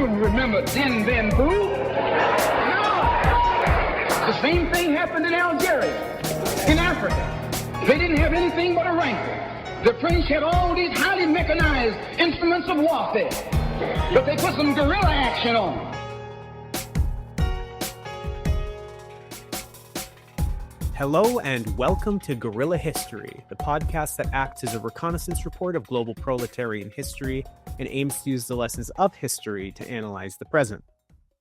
You remember Din Ben Phu? No. The same thing happened in Algeria, in Africa. They didn't have anything but a rifle. The French had all these highly mechanized instruments of warfare, but they put some guerrilla action on them. Hello and welcome to Guerrilla History, the podcast that acts as a reconnaissance report of global proletarian history and aims to use the lessons of history to analyze the present.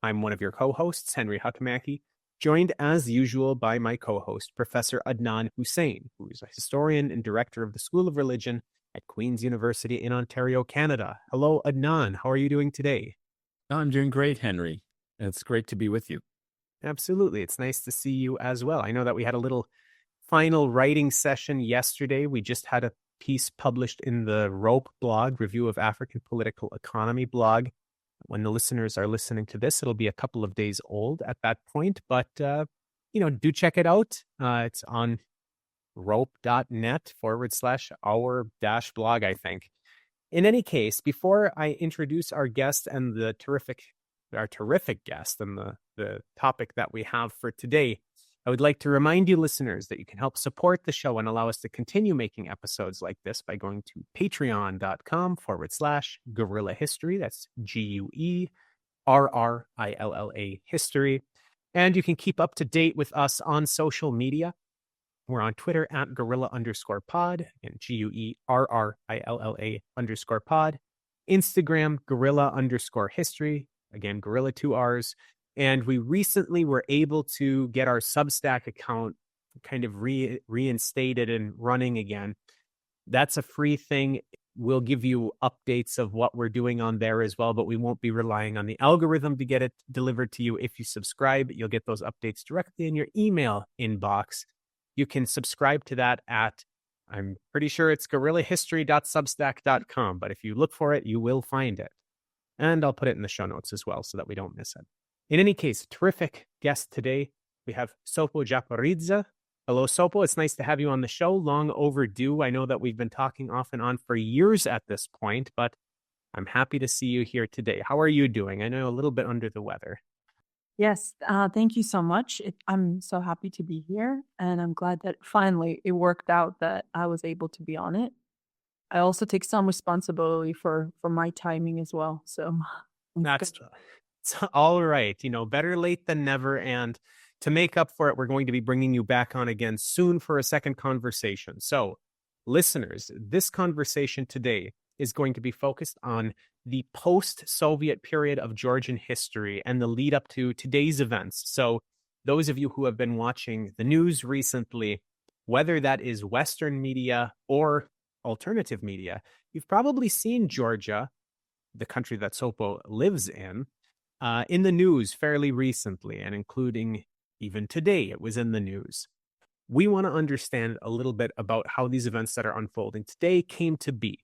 I'm one of your co-hosts, Henry Huckamacky, joined as usual by my co-host, Professor Adnan Hussain, who is a historian and director of the School of Religion at Queen's University in Ontario, Canada. Hello, Adnan. How are you doing today? I'm doing great, Henry. It's great to be with you. Absolutely. It's nice to see you as well. I know that we had a little final writing session yesterday. We just had a piece published in the ROPE blog, Review of African Political Economy blog. When the listeners are listening to this, it'll be a couple of days old at that point. But, do check it out. It's on rope.net/our-blog, I think. In any case, before I introduce our guest and our terrific guest and the topic that we have for today, I would like to remind you listeners that you can help support the show and allow us to continue making episodes like this by going to patreon.com/Guerrilla History. That's GUERRILLA History. And you can keep up to date with us on social media. We're on Twitter at Guerrilla_pod and GUERRILLA_pod. Instagram, Guerrilla_history. Again, Guerrilla 2 R's. And we recently were able to get our Substack account kind of reinstated and running again. That's a free thing. We'll give you updates of what we're doing on there as well, but we won't be relying on the algorithm to get it delivered to you. If you subscribe, you'll get those updates directly in your email inbox. You can subscribe to that at, I'm pretty sure it's guerrillahistory.substack.com, but if you look for it, you will find it. And I'll put it in the show notes as well so that we don't miss it. In any case, terrific guest today. We have Sopo Japaridze. Hello, Sopo. It's nice to have you on the show. Long overdue. I know that we've been talking off and on for years at this point, but I'm happy to see you here today. How are you doing? I know a little bit under the weather. Yes, thank you so much. I'm so happy to be here, and I'm glad that finally it worked out that I was able to be on it. I also take some responsibility for my timing as well. So it's all right. Better late than never. And to make up for it, we're going to be bringing you back on again soon for a second conversation. So listeners, this conversation today is going to be focused on the post-Soviet period of Georgian history and the lead up to today's events. So those of you who have been watching the news recently, whether that is Western media or alternative media, you've probably seen Georgia, the country that Sopo lives in the news fairly recently, and including even today, it was in the news. We want to understand a little bit about how these events that are unfolding today came to be.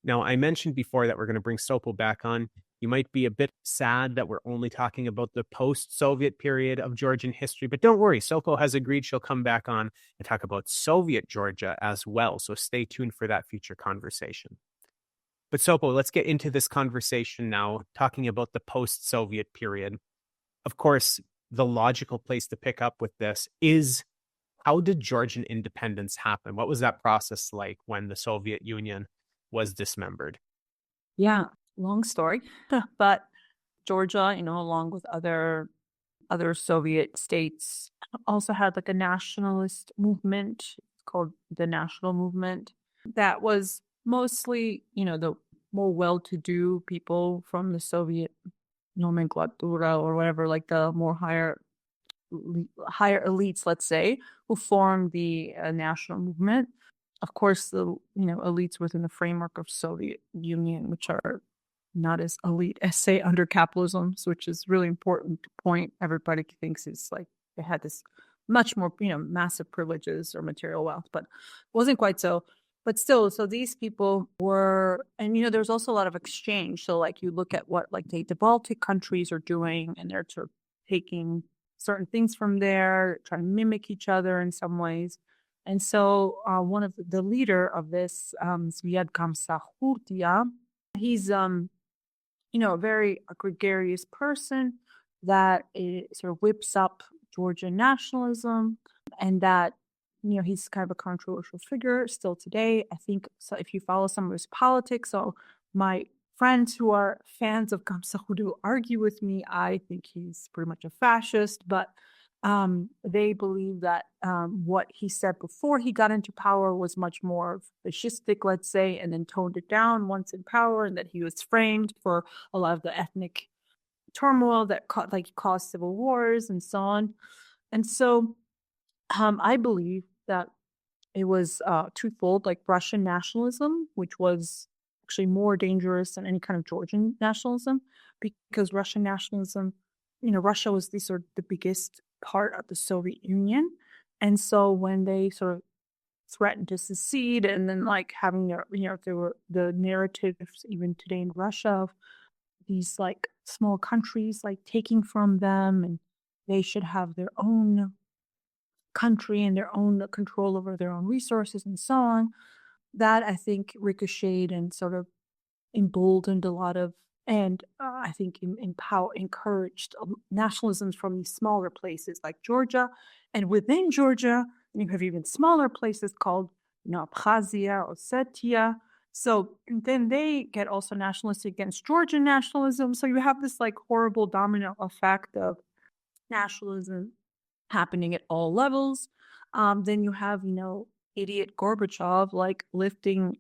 Now, I mentioned before that we're going to bring Sopo back on. You might be a bit sad that we're only talking about the post-Soviet period of Georgian history, but don't worry, Sopo has agreed she'll come back on and talk about Soviet Georgia as well, so stay tuned for that future conversation. But Sopo, let's get into this conversation now, talking about the post-Soviet period. Of course, the logical place to pick up with this is, how did Georgian independence happen? What was that process like when the Soviet Union was dismembered? Yeah, long story, but Georgia, along with other Soviet states, also had like a nationalist movement called the National Movement that was mostly, the more well-to-do people from the Soviet nomenclatura or whatever, like the more higher elites, let's say, who formed the national movement. Of course, the elites within the framework of Soviet Union, which are not as elite as, say, under capitalism, which is really important to point. Everybody thinks it's like they had this much more, massive privileges or material wealth, but it wasn't quite so. But still, so these people were, and there's also a lot of exchange. So like you look at what like the Baltic countries are doing, and they're sort of taking certain things from there, trying to mimic each other in some ways. And so one of the leader of this, Zviad Kamsahurtia, he's a very gregarious person that sort of whips up Georgian nationalism, and that he's kind of a controversial figure still today. I think so. If you follow some of his politics, so my friends who are fans of Gamsahurdu argue with me. I think he's pretty much a fascist, but they believe that what he said before he got into power was much more fascistic, let's say, and then toned it down once in power, and that he was framed for a lot of the ethnic turmoil that caused civil wars and so on. And so I believe that it was twofold, like Russian nationalism, which was actually more dangerous than any kind of Georgian nationalism, because Russian nationalism, Russia was the biggest part of the Soviet Union. And so when they sort of threatened to secede, and then like having their, there were the narratives even today in Russia of these like small countries like taking from them, and they should have their own country and their own control over their own resources and so on. That I think ricocheted and sort of emboldened a lot of, and I think encouraged nationalisms from these smaller places like Georgia, and within Georgia, you have even smaller places called Abkhazia, Ossetia. So then they get also nationalistic against Georgian nationalism. So you have this like horrible domino effect of nationalism happening at all levels. Then you have, idiot Gorbachev like lifting,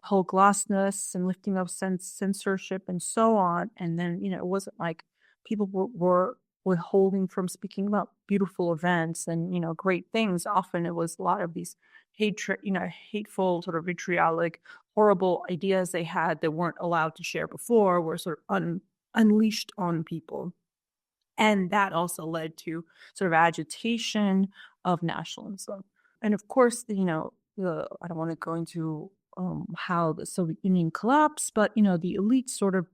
whole glassness and lifting up censorship and so on. And then, it wasn't like people were withholding from speaking about beautiful events and, great things. Often it was a lot of these hateful, sort of vitriolic, horrible ideas they had that weren't allowed to share before were sort of unleashed on people. And that also led to sort of agitation of nationalism. And of course, I don't want to go into how the Soviet Union collapsed, but, the elite sort of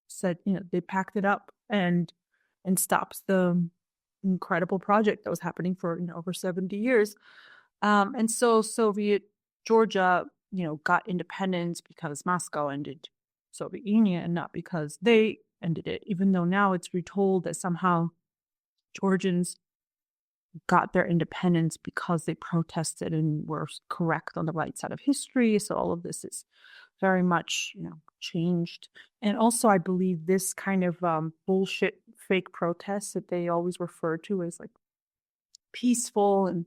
said, they packed it up and stopped the incredible project that was happening for, over 70 years. And so Soviet Georgia, got independence because Moscow ended Soviet Union and not because they ended it, even though now it's retold that somehow Georgians got their independence because they protested and were correct on the right side of history. So all of this is very much, changed. And also, I believe this kind of bullshit fake protests that they always refer to as like peaceful and,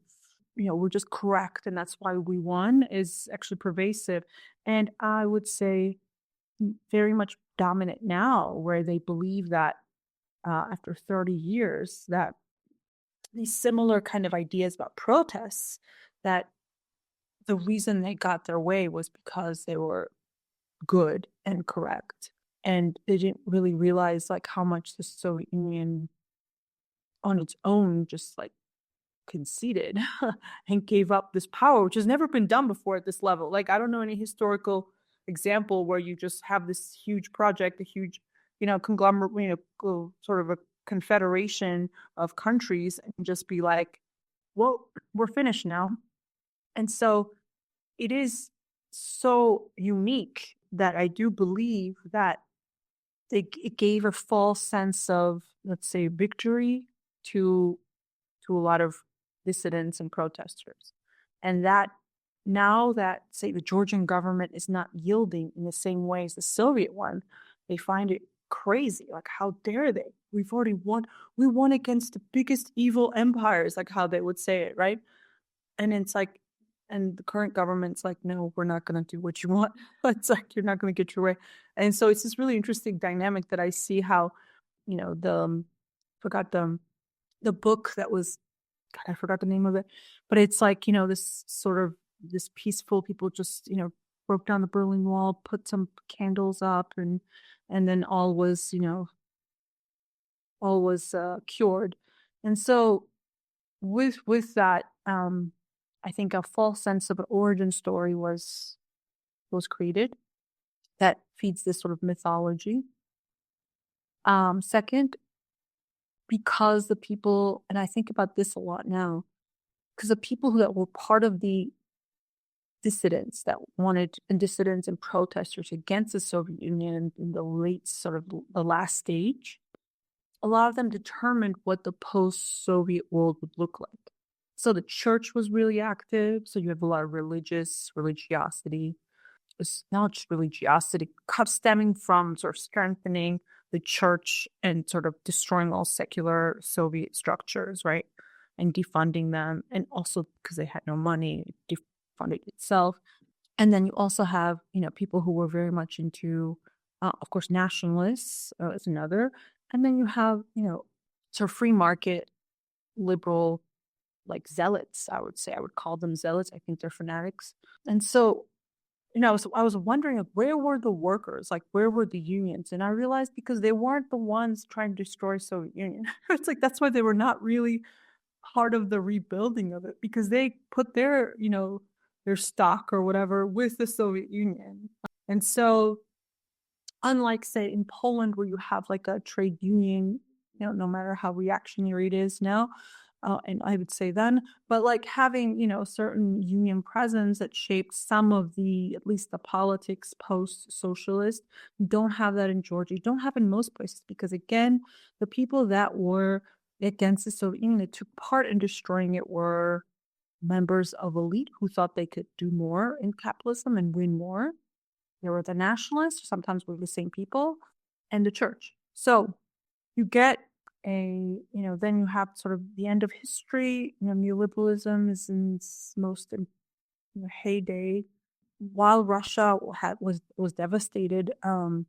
we're just correct and that's why we won is actually pervasive. And I would say very much dominant now, where they believe that after 30 years that these similar kind of ideas about protests, that the reason they got their way was because they were good and correct, and they didn't really realize like how much the Soviet Union on its own just like conceded and gave up this power, which has never been done before at this level. Like I don't know any historical example where you just have this huge project, a huge, conglomerate, sort of a confederation of countries, and just be like, well, we're finished now. And so it is so unique that I do believe that it gave a false sense of, let's say, victory to a lot of dissidents and protesters. And that now that, say, the Georgian government is not yielding in the same way as the Soviet one, they find it crazy. Like, how dare they? We've already won. We won against the biggest evil empires, like how they would say it, right? And it's like, and the current government's like, no, we're not going to do what you want. It's like, you're not going to get your way. And so it's this really interesting dynamic that I see how, forgot the book that was, God, I forgot the name of it, but it's like, this sort of, this peaceful people just, broke down the Berlin Wall, put some candles up, and then all was cured. And so with that, I think a false sense of an origin story was created that feeds this sort of mythology. Second, because the people, and I think about this a lot now, because the people that were part of the dissidents and protesters against the Soviet Union in the late sort of the last stage, a lot of them determined what the post-Soviet world would look like. So the church was really active. So you have a lot of religiosity. It's not just religiosity, stemming from sort of strengthening the church and sort of destroying all secular Soviet structures, right? And defunding them. And also because they had no money, it defunded itself. And then you also have, people who were very much into, of course, nationalists is another. And then you have, sort of free market, liberal, like zealots, I would say. I would call them zealots. I think they're fanatics. And so, so I was wondering, like, where were the workers? Like, where were the unions? And I realized because they weren't the ones trying to destroy Soviet Union. It's like, that's why they were not really part of the rebuilding of it, because they put their, their stock or whatever with the Soviet Union. And so, unlike, say, in Poland, where you have like a trade union, no matter how reactionary it is now, and I would say then, but like having, certain union presence that shaped some of at least the politics post-socialist, you don't have that in Georgia. You don't have it in most places because, again, the people that were against the Soviet Union that took part in destroying it were members of elite who thought they could do more in capitalism and win more. There were the nationalists, sometimes were the same people, and the church. So you get then you have sort of the end of history. Neoliberalism is in its most heyday, while Russia was devastated, and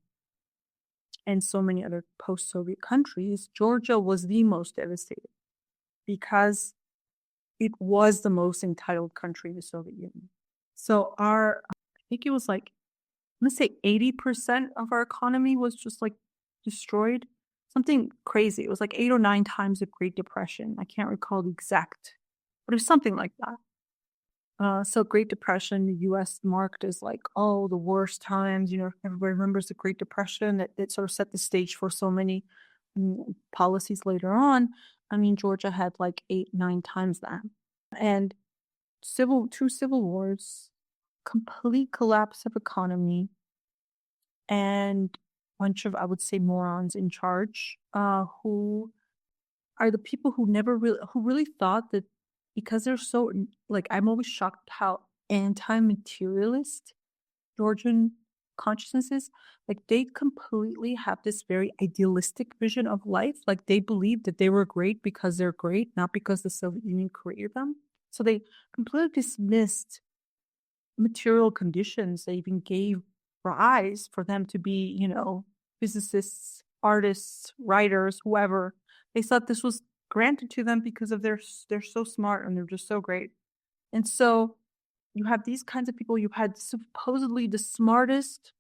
so many other post-Soviet countries. Georgia was the most devastated because it was the most entitled country in the Soviet Union. So I think it was like, let's say 80% of our economy was just like destroyed. Something crazy. It was like 8 or 9 times the Great Depression. I can't recall the exact, but it was something like that. So Great Depression, the U.S. marked as like, oh, the worst times. Everybody remembers the Great Depression that sort of set the stage for so many policies later on. I mean, Georgia had like 8, 9 times that. And 2 civil wars, complete collapse of economy, and bunch of, I would say, morons in charge, who are the people who really thought that because they're so, like, I'm always shocked how anti-materialist Georgian consciousness is. Like, they completely have this very idealistic vision of life. Like, they believe that they were great because they're great, not because the Soviet Union created them. So they completely dismissed material conditions. They even gave rise for them to be, physicists, artists, writers, whoever. They thought this was granted to them because of they're so smart and they're just so great. And so you have these kinds of people. You've had supposedly the smartest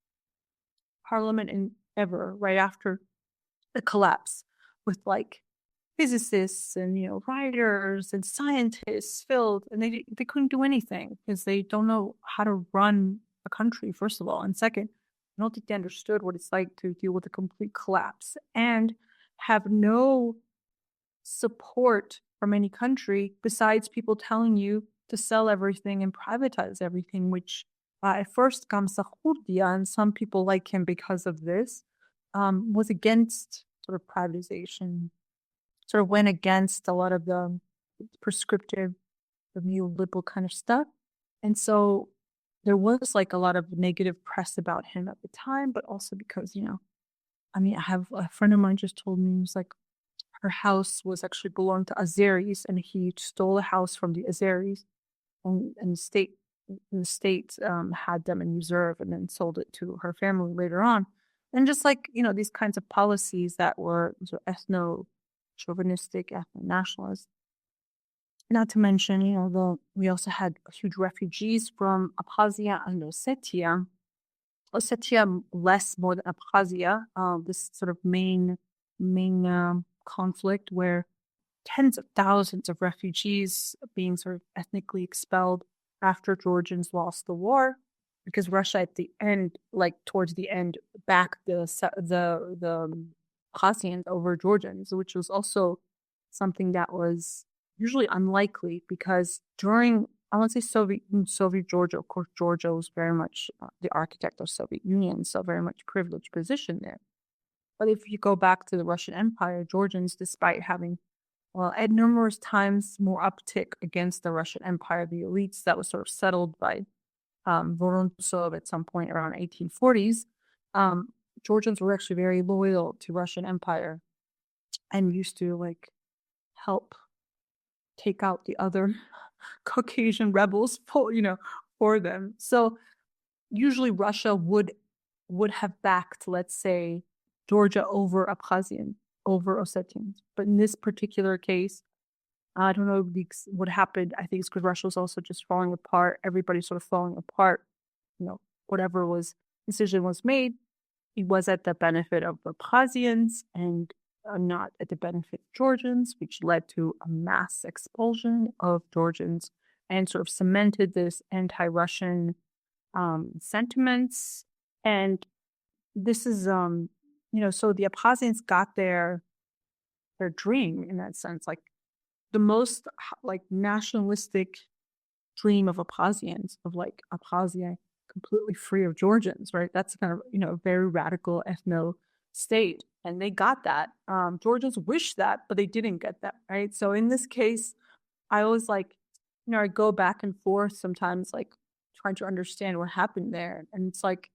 parliament ever right after the collapse, with like physicists and writers and scientists filled, and they couldn't do anything because they don't know how to run a country, first of all, and second, I don't think they understood what it's like to deal with a complete collapse and have no support from any country besides people telling you to sell everything and privatize everything, which at first Gamsa Khurdia, and some people like him because of this, was against sort of privatization, sort of went against a lot of the prescriptive, the neoliberal kind of stuff. And so there was like a lot of negative press about him at the time, but also because, I have a friend of mine just told me, it was like her house was actually belonged to Azeris, and he stole a house from the Azeris, and the state had them in reserve and then sold it to her family later on. And just like, these kinds of policies that were sort of ethno-chauvinistic, ethno-nationalist. Not to mention, we also had huge refugees from Abkhazia and Ossetia. Ossetia less more than Abkhazia, this sort of main conflict where tens of thousands of refugees being sort of ethnically expelled after Georgians lost the war, because Russia at the end, like towards the end, backed the Abkhazians over Georgians, which was also something that was usually unlikely, because during I won't say Soviet Georgia. Of course, Georgia was very much the architect of Soviet Union, so very much privileged position there. But if you go back to the Russian Empire, Georgians, despite having, well, at numerous times more uptick against the Russian Empire, the elites that was sort of settled by Vorontsov at some point around 1840s, Georgians were actually very loyal to Russian Empire and used to like help take out the other Caucasian rebels for them. So usually Russia would have backed, let's say, Georgia over Abkhazian, over Ossetians. But in this particular case, I don't know what happened. I think it's because Russia was also just falling apart. Everybody's sort of falling apart. Whatever decision was made, it was at the benefit of Abkhazians and not at the benefit of Georgians, which led to a mass expulsion of Georgians and sort of cemented this anti-Russian sentiments. And this is, so the Abkhazians got their dream in that sense, like the most like nationalistic dream of Abkhazians, of like Abkhazia completely free of Georgians, right? That's kind of, a very radical ethno state. And they got that. Georgians wished that, but they didn't get that, right? So in this case, I always like, I go back and forth sometimes, like trying to understand what happened there. And it's like,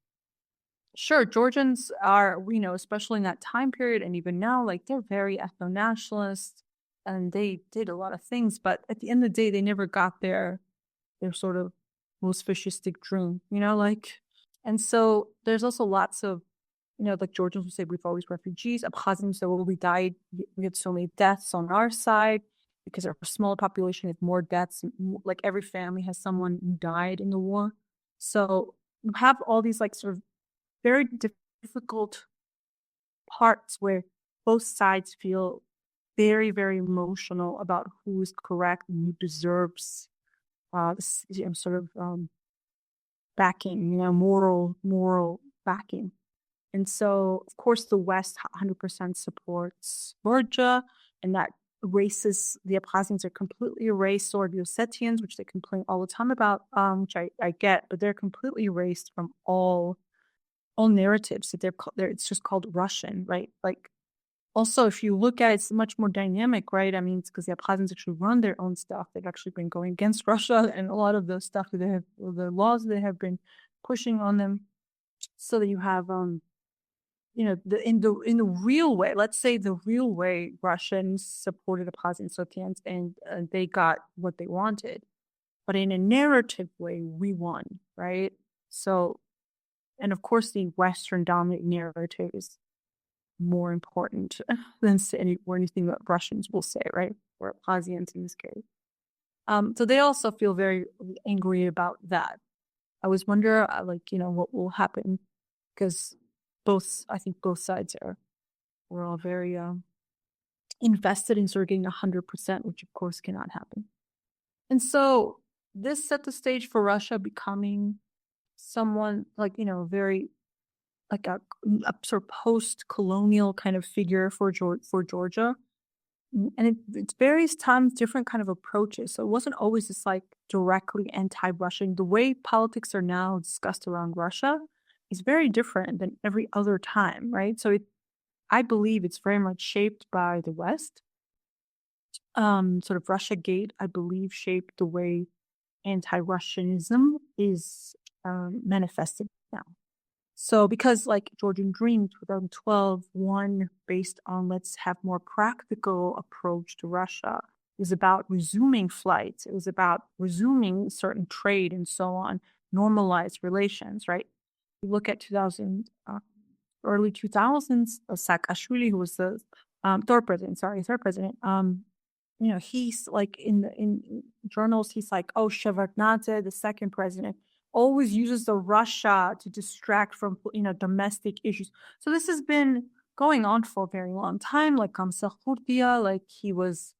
sure, Georgians are, especially in that time period and even now, like they're very ethno-nationalist and they did a lot of things. But at the end of the day, they never got their sort of most fascistic dream, and so there's also lots of, like Georgians would say, we've always refugees. Abkhazians say, well, we died. We had so many deaths on our side because our smaller population has more deaths. Like every family has someone who died in the war. So you have all these like sort of very difficult parts where both sides feel very, very emotional about who is correct and who deserves sort of backing, moral backing. And so, of course, the West 100% supports Georgia, and that erases the Abkhazians are completely erased, or the Ossetians, which they complain all the time about, which I get, but they're completely erased from all narratives. That it's just called Russian, right? Like, also, if you look at it, it's much more dynamic, right? I mean, it's because the Abkhazians actually run their own stuff. They've actually been going against Russia and a lot of the stuff that they have, or the laws they have been pushing on them. So that you have, in the real way, let's say the real way, Russians supported Abkhazian Soviets and they got what they wanted. But in a narrative way, we won, right? So, and of course, the Western dominant narrative is more important than anything that Russians will say, right? Or Abkhazians in this case. So they also feel very angry about that. I was wondering, what will happen, because I think both sides we're all very invested in sort of getting 100%, which of course cannot happen. And so this set the stage for Russia becoming someone very like a sort of post-colonial kind of figure for Georgia. And it's various times different kind of approaches. So it wasn't always just like directly anti-Russian. The way politics are now discussed around Russia is very different than every other time, right? So I believe it's very much shaped by the West. Sort of Russiagate, I believe, shaped the way anti-Russianism is manifested now. So because like Georgian Dream 2012 won based on let's have more practical approach to Russia. It was about resuming flights. It was about resuming certain trade and so on, normalized relations, right? You look at early 2000s, Saakashvili, who was the third president, he's like in journals, he's like, oh, Shevardnadze, the second president, always uses the Russia to distract from, domestic issues. So this has been going on for a very long time. Like Kamsakhurdia, like he was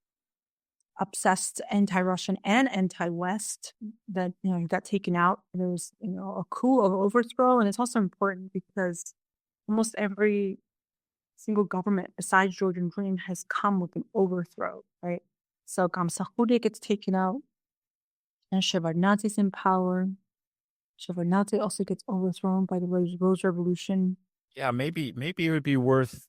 obsessed anti-Russian and anti-West. That he got taken out. There was a coup of overthrow, and it's also important because almost every single government besides Georgian Dream has come with an overthrow, right? So Kamsakhurdia gets taken out. and Shevardnadze's in power. Shevardnadze also gets overthrown by the Rose Revolution. Yeah, maybe it would be worth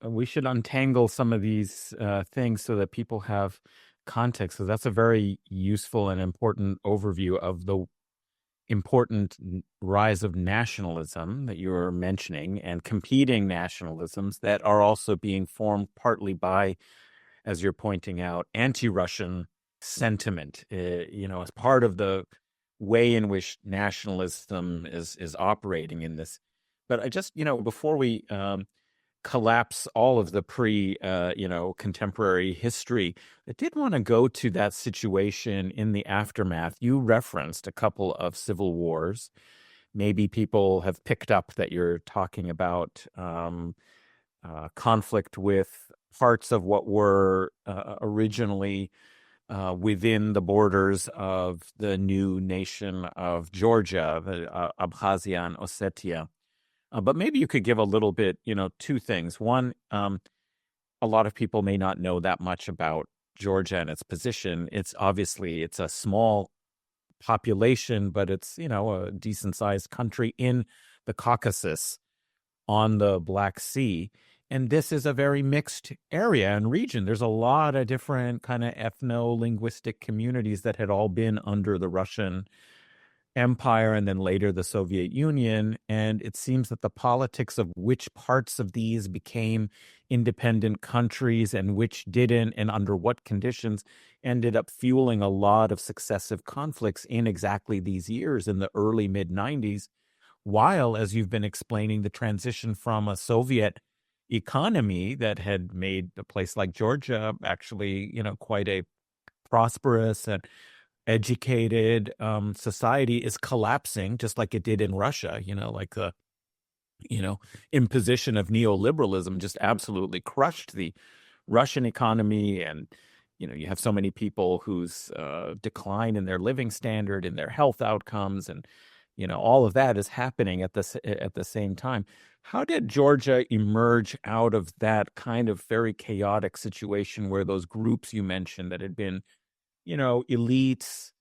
we should untangle some of these things so that people have context. So that's a very useful and important overview of the important rise of nationalism that you're mentioning and competing nationalisms that are also being formed partly by, as you're pointing out, anti-Russian sentiment, as part of the way in which nationalism is operating in this. But I just, before we collapse all of the contemporary history, I did want to go to that situation in the aftermath. You referenced a couple of civil wars. Maybe people have picked up that you're talking about conflict with parts of what were originally within the borders of the new nation of Georgia, the Abkhazia and Ossetia. But maybe you could give a little bit, two things. One, a lot of people may not know that much about Georgia and its position. It's a small population, but it's, a decent sized country in the Caucasus on the Black Sea. And this is a very mixed area and region. There's a lot of different kind of ethno-linguistic communities that had all been under the Russian Empire and then later the Soviet Union. And it seems that the politics of which parts of these became independent countries and which didn't, and under what conditions, ended up fueling a lot of successive conflicts in exactly these years in the early mid-90s. While, as you've been explaining, the transition from a Soviet economy that had made a place like Georgia actually, quite a prosperous and educated society is collapsing, just like it did in Russia. Like the imposition of neoliberalism just absolutely crushed the Russian economy. And you have so many people whose decline in their living standard, in their health outcomes, and all of that is happening at the same time. How did Georgia emerge out of that kind of very chaotic situation where those groups you mentioned that had been elites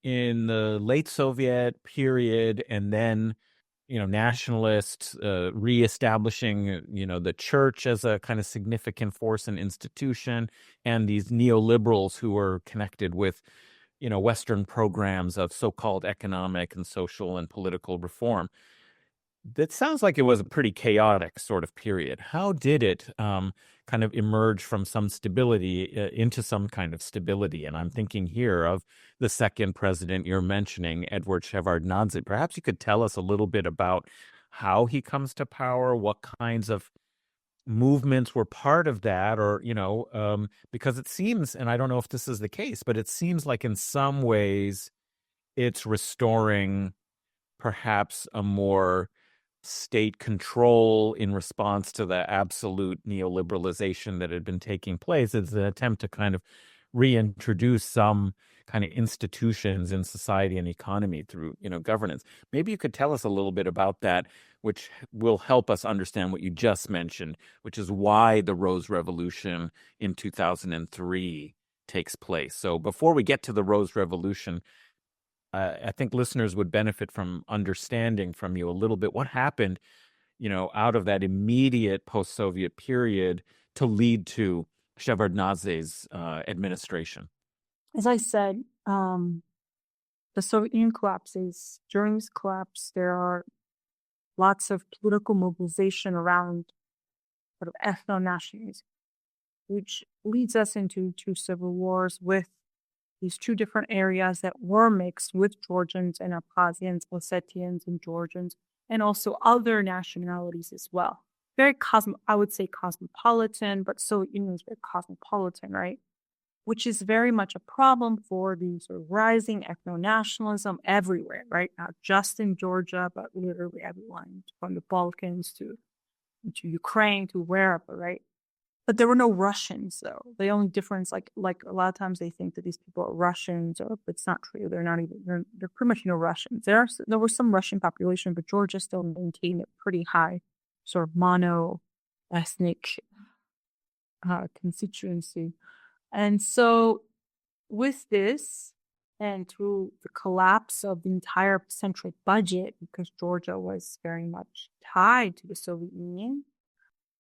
in the late Soviet period, and then, nationalists reestablishing, the church as a kind of significant force and institution, and these neoliberals who were connected with, Western programs of so-called economic and social and political reform? That sounds like it was a pretty chaotic sort of period. How did it kind of emerge from some stability into some kind of stability? And I'm thinking here of the second president you're mentioning, Edward Shevardnadze. Perhaps you could tell us a little bit about how he comes to power, what kinds of movements were part of that, or, because it seems, and I don't know if this is the case, but it seems like in some ways it's restoring perhaps a more state control in response to the absolute neoliberalization that had been taking place. It's an attempt to kind of reintroduce some kind of institutions in society and economy through, governance. Maybe you could tell us a little bit about that, which will help us understand what you just mentioned, which is why the Rose Revolution in 2003 takes place. So before we get to the Rose Revolution, I think listeners would benefit from understanding from you a little bit what happened, out of that immediate post-Soviet period to lead to Shevardnadze's administration. As I said, the Soviet Union collapses. During this collapse, there are lots of political mobilization around sort of ethno-nationalism, which leads us into two civil wars with these two different areas that were mixed with Georgians and Abkhazians, Ossetians and Georgians, and also other nationalities as well. Very I would say cosmopolitan, but Soviet Union is very cosmopolitan, right? Which is very much a problem for the sort of rising ethno-nationalism everywhere, right? Not just in Georgia, but literally everywhere, from the Balkans to Ukraine to wherever, right? But there were no Russians, though. The only difference, like a lot of times they think that these people are Russians, but it's not true. They're not even. They're pretty much no Russians. There was some Russian population, but Georgia still maintained a pretty high sort of mono-ethnic constituency. And so, with this, And through the collapse of the entire central budget, because Georgia was very much tied to the Soviet Union,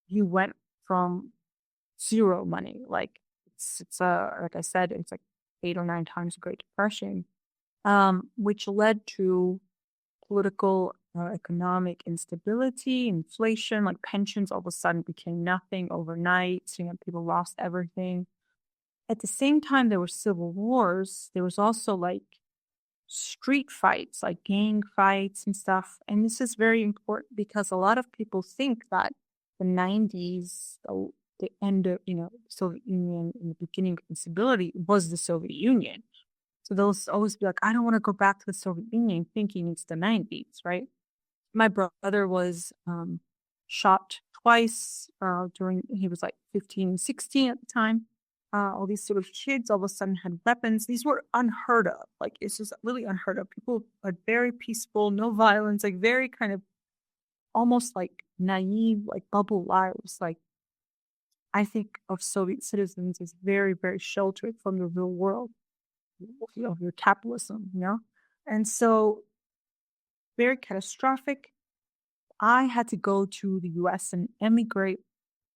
you went from zero money. Like like I said, it's like 8 or 9 times the Great Depression, which led to political, economic instability, inflation. Like pensions all of a sudden became nothing overnight. So, people lost everything. At the same time, there were civil wars. There was also like street fights, like gang fights and stuff. And this is very important because a lot of people think that the 90s, the end of, Soviet Union and the beginning of instability was the Soviet Union. So they'll always be like, I don't want to go back to the Soviet Union thinking it's the 90s, right? My brother was shot twice he was like 15, 16 at the time. All these sort of kids all of a sudden had weapons. These were unheard of. Like, it's just really unheard of. People are very peaceful, no violence, like very kind of almost like naive, like bubble lives. Like, I think of Soviet citizens as very, very sheltered from the real world, your capitalism, And so, very catastrophic. I had to go to the US and emigrate.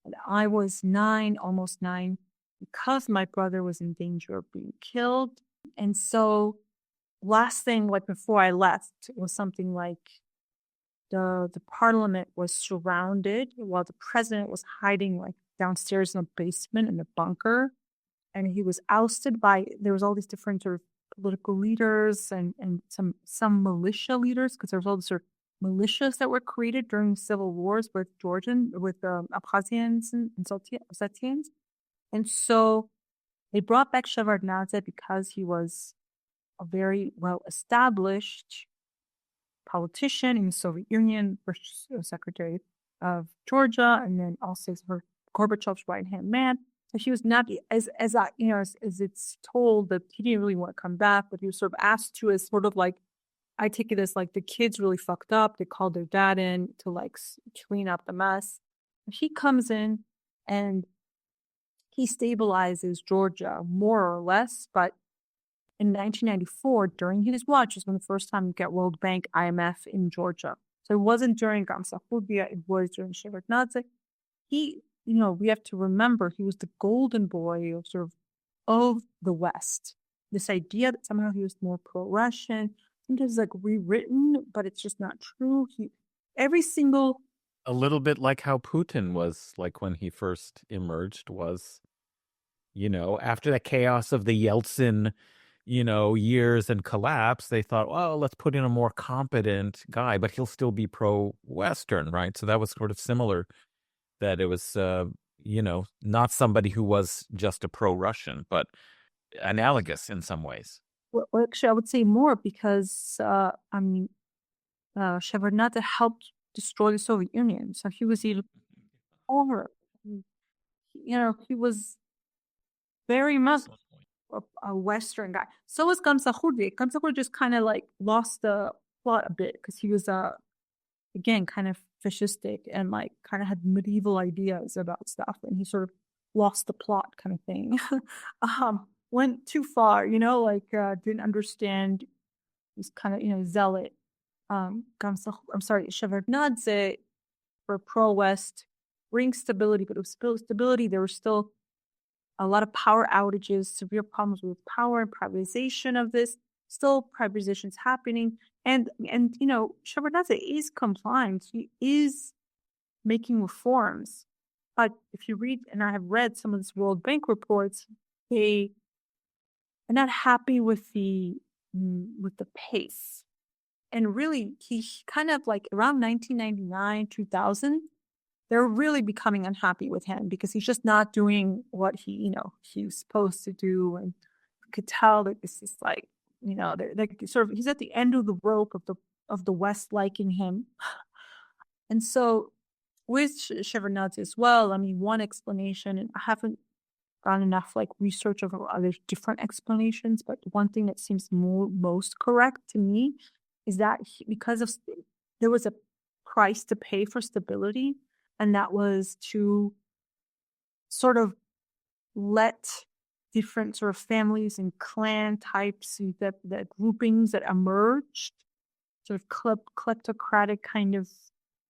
And I was 9, almost 9, because my brother was in danger of being killed. And so, last thing, like before I left, it was something like the parliament was surrounded while the president was hiding like downstairs in a basement in a bunker. And he was ousted there was all these different sort of political leaders and some militia leaders, because there was all these sort of militias that were created during civil wars with Abkhazians and Ossetians. And so they brought back Shevardnadze because he was a very well-established politician in the Soviet Union, first secretary of Georgia, and then also for Gorbachev's right-hand man. So he was not as it's told that he didn't really want to come back, but he was sort of asked to, as sort of like, I take it as like the kids really fucked up. They called their dad in to like clean up the mess. He comes in and he stabilizes Georgia more or less, but in 1994, during his watch, is when the first time you get World Bank, IMF in Georgia. So it wasn't during Gamsahurdia, it was during Shevardnadze. We have to remember he was the golden boy of the West. This idea that somehow he was more pro-Russian, sometimes like rewritten, but it's just not true. A little bit like how Putin was, like when he first emerged, was, after the chaos of the Yeltsin, years and collapse, they thought, well, let's put in a more competent guy, but he'll still be pro-Western, right? So that was sort of similar, that it was, not somebody who was just a pro-Russian, but analogous in some ways. Well, actually, I would say more because, Shevardnadze helped destroy the Soviet Union. So he was even over. He was very much a Western guy. So was Gamsahurdi. Gamsahurdi just kind of like lost the plot a bit because he was, again, kind of fascistic and like kind of had medieval ideas about stuff, and he sort of lost the plot kind of thing. Went too far, didn't understand. He's kind of, zealot. Shevardnadze, for pro-West, brings stability, but with stability, there were still a lot of power outages, severe problems with power and privatization of this. Still privatizations happening. And Shevardnadze is compliant. He is making reforms. But if you read, and I have read some of these World Bank reports, they are not happy with the pace. And really, he kind of like around 1999, 2000, they're really becoming unhappy with him because he's just not doing what he was supposed to do. And you could tell that this is like, they're sort of, he's at the end of the rope of the West liking him. And so with Shevardnadze as well, one explanation, and I haven't done enough like research of other different explanations, but one thing that seems most correct to me is that there was a price to pay for stability, and that was to sort of let different sort of families and clan types that groupings that emerged, sort of kleptocratic kind of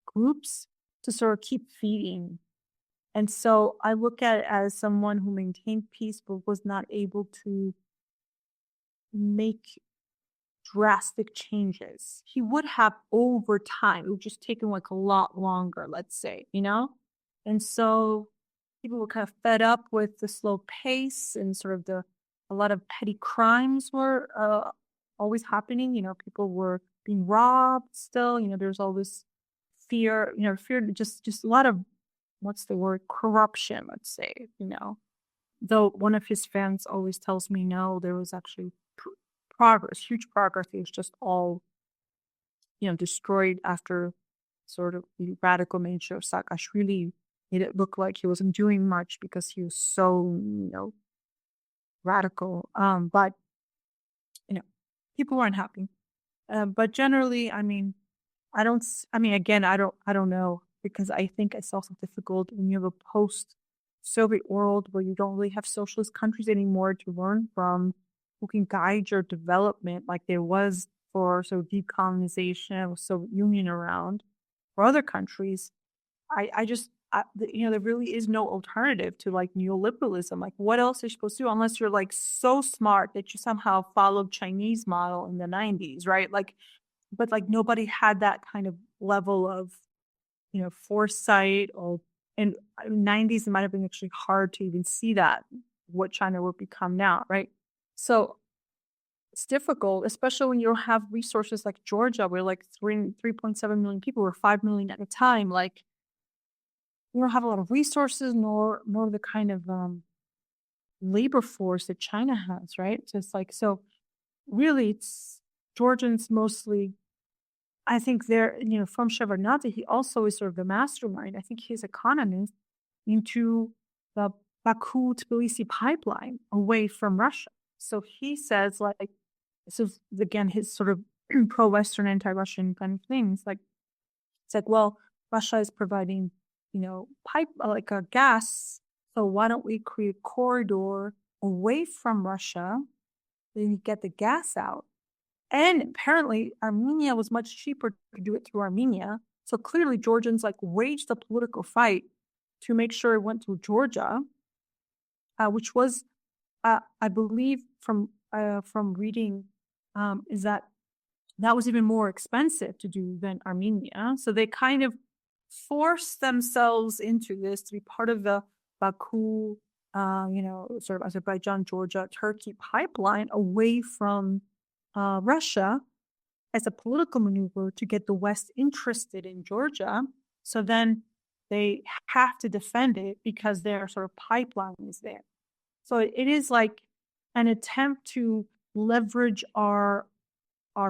groups to sort of keep feeding. And so I look at it as someone who maintained peace but was not able to make drastic changes. He would have over time. It would just take him like a lot longer, let's say, you know? And so people were kind of fed up with the slow pace and sort of a lot of petty crimes were always happening. You know, people were being robbed still. You know, there's all this fear, just a lot of, what's the word, corruption, let's say, you know. Though one of his fans always tells me, no, there was actually progress, huge progress. It was just all, destroyed after sort of the radical nature of Saakashvili made it look like he wasn't doing much because he was so, radical. But, people weren't happy. But generally, again, I don't know, because I think it's also difficult when you have a post-Soviet world where you don't really have socialist countries anymore to learn from who can guide your development like there was for sort of decolonization with Soviet Union around. For other countries, there really is no alternative to like neoliberalism. Like, what else are you supposed to do unless you're like so smart that you somehow followed Chinese model in the 90s, right? Like, but like nobody had that kind of level of, foresight and 90s, it might have been actually hard to even see that, what China would become now, right? So it's difficult, especially when you don't have resources like Georgia, where like 3.7 million people, or 5 million at a time. Like, you don't have a lot of resources, nor the kind of labor force that China has, right? So it's like, so really, it's Georgians mostly. I think they're, from Shevardnadze, he also is sort of the mastermind. I think he's economist into the Baku-Tbilisi pipeline away from Russia. So he says, like, this is, again, his sort of pro-Western, anti-Russian kind of things. Like, it's like, well, Russia is providing, pipe, like a gas. So why don't we create a corridor away from Russia? Then you get the gas out. And apparently, Armenia was much cheaper to do it through Armenia. So clearly, Georgians like waged a political fight to make sure it went through Georgia, which was, I believe, from reading, is that was even more expensive to do than Armenia. So they kind of forced themselves into this to be part of the Baku, sort of Azerbaijan, Georgia, Turkey pipeline away from Russia as a political maneuver to get the West interested in Georgia. So then they have to defend it because their sort of pipeline is there. So it is like an attempt to leverage our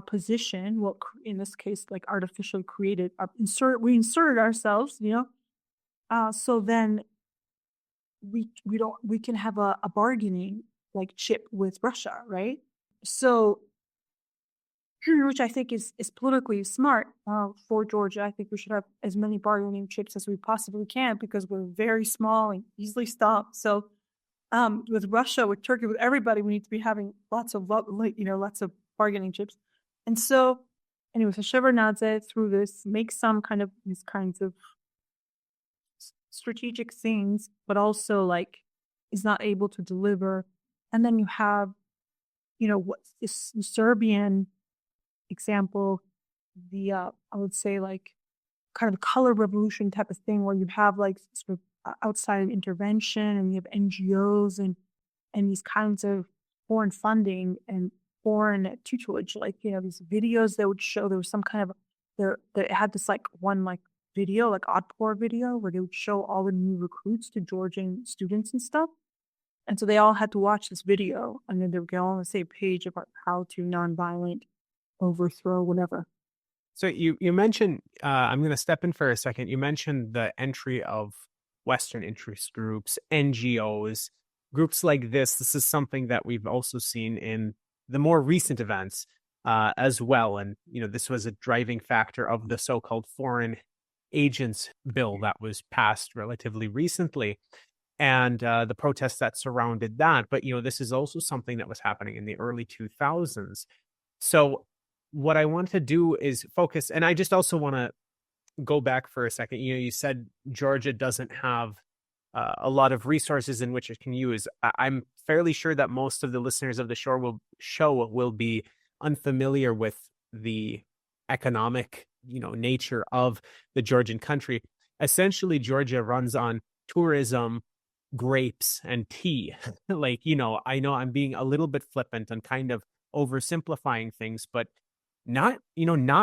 position. Well, in this case, like artificially created, we inserted ourselves, so then we can have a bargaining like chip with Russia, right? So, which I think is politically smart for Georgia. I think we should have as many bargaining chips as we possibly can because we're very small and easily stopped. So with Russia, with Turkey, with everybody, we need to be having lots of bargaining chips. And so anyway, so Shevardnadze through this makes some kind of these kinds of strategic things, but also like is not able to deliver. And then you have, what this Serbian example, the I would say like kind of color revolution type of thing where you have like sort of outside intervention and you have NGOs and these kinds of foreign funding and foreign tutelage, like these videos that would show there was some kind of they had this like one like video, like Otpor video, where they would show all the new recruits to Georgian students and stuff. And so they all had to watch this video and then they would get all on the same page about how to nonviolent overthrow, whatever. So you mentioned, I'm going to step in for a second. You mentioned the entry of Western interest groups, NGOs, groups like this. This is something that we've also seen in the more recent events as well. And, this was a driving factor of the so-called foreign agents bill that was passed relatively recently. and the protests that surrounded that. But, this is also something that was happening in the early 2000s. So what I want to do is focus, and I just also want to go back for a second. You said Georgia doesn't have a lot of resources in which it can use. I'm fairly sure that most of the listeners of the show will be unfamiliar with the economic, nature of the Georgian country. Essentially, Georgia runs on tourism, grapes, and tea. I know I'm being a little bit flippant and kind of oversimplifying things, but not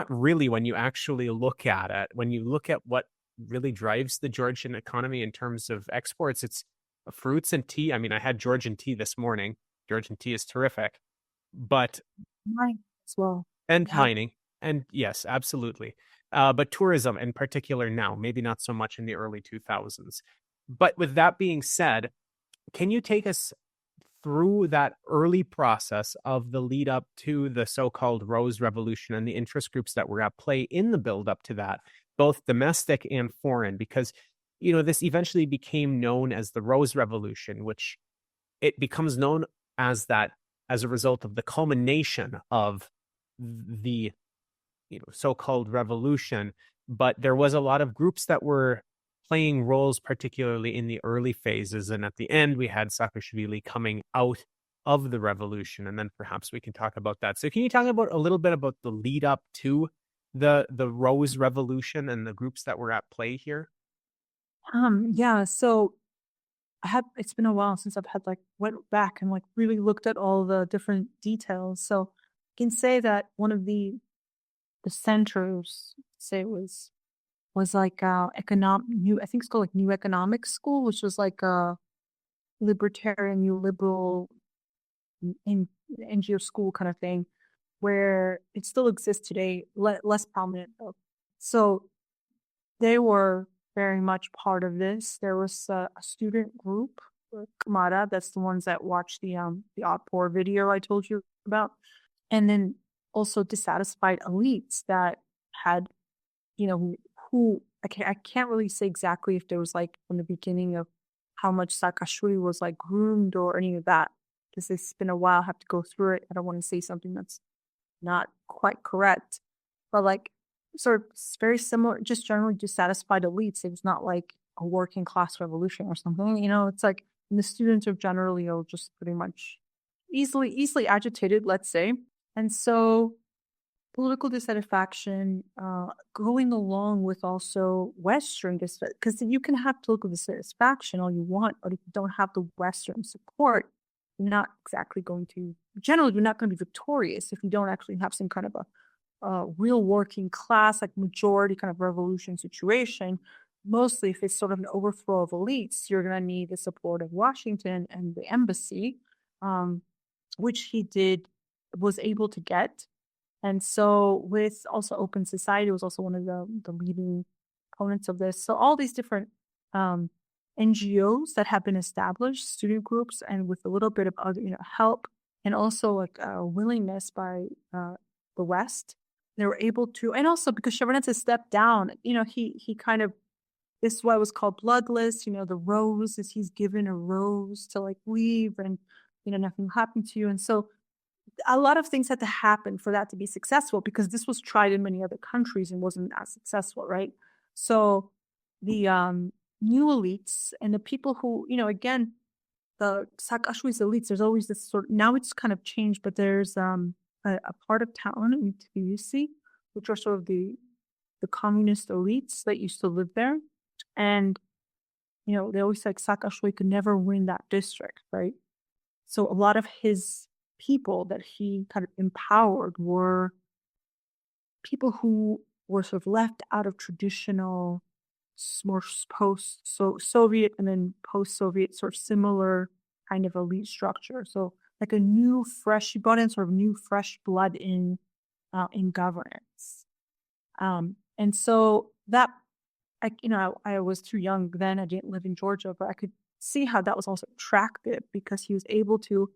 really when you actually look at it. When you look at what really drives the Georgian economy in terms of exports, it's fruits and tea. I mean, I had Georgian tea this morning. Georgian tea is terrific, but Mine as well. and Yeah. mining, and yes, absolutely. But tourism in particular now, maybe not so much in the early 2000s. But with that being said, can you take us through that early process of the lead up to the so-called Rose Revolution and the interest groups that were at play in the build up to that, both domestic and foreign? Because, this eventually became known as the Rose Revolution, which it becomes known as that as a result of the culmination of the so-called revolution. But there was a lot of groups that were playing roles, particularly in the early phases, and at the end we had Saakashvili coming out of the revolution, and then perhaps we can talk about that. So can you talk about a little bit about the lead up to the Rose Revolution and the groups that were at play here? Yeah, so it's been a while since I've went back and really looked at all the different details. So I can say that one of the centers, say, was I think it's called New Economics School, which was a libertarian, new liberal in NGO school kind of thing, where it still exists today, less prominent though. So they were very much part of this. There was a student group, Kamada, that's the ones that watched the outpour video I told you about, and then also dissatisfied elites that had, who I can't really say exactly if there was from the beginning of how much Saakashvili was groomed or any of that, because it's been a while. I have to go through it. I don't want to say something that's not quite correct, but sort of very similar, just generally dissatisfied elites. It was not like a working class revolution or something. It's and the students are generally just pretty much easily agitated, let's say. And so political dissatisfaction going along with also Western dissatisfaction, because you can have political dissatisfaction all you want, but if you don't have the Western support, you're not exactly going to, generally, you're not going to be victorious if you don't actually have some kind of a real working class, majority kind of revolution situation. Mostly if it's sort of an overthrow of elites, you're going to need the support of Washington and the embassy, which he was able to get. And so with also Open Society was also one of the leading components of this. So all these different NGOs that have been established, student groups, and with a little bit of other help, and also a willingness by the West, they were able to, and also because Shevardnadze stepped down, he kind of, this is why it was called bloodless. The rose is he's given a rose to leave, and nothing will happen to you. And so a lot of things had to happen for that to be successful, because this was tried in many other countries and wasn't as successful, right? So the new elites and the people who, again, the Saakashvili's elites, there's always this now it's kind of changed, but there's a part of town in Tbilisi, which are sort of the communist elites that used to live there. And, they always said Saakashvili could never win that district, right? So a lot of his people that he kind of empowered were people who were sort of left out of traditional, more post-Soviet and then post-Soviet sort of similar kind of elite structure. So a new, fresh, he brought in sort of new, fresh blood in governance. And so that, I was too young then. I didn't live in Georgia, but I could see how that was also attractive, because he was able to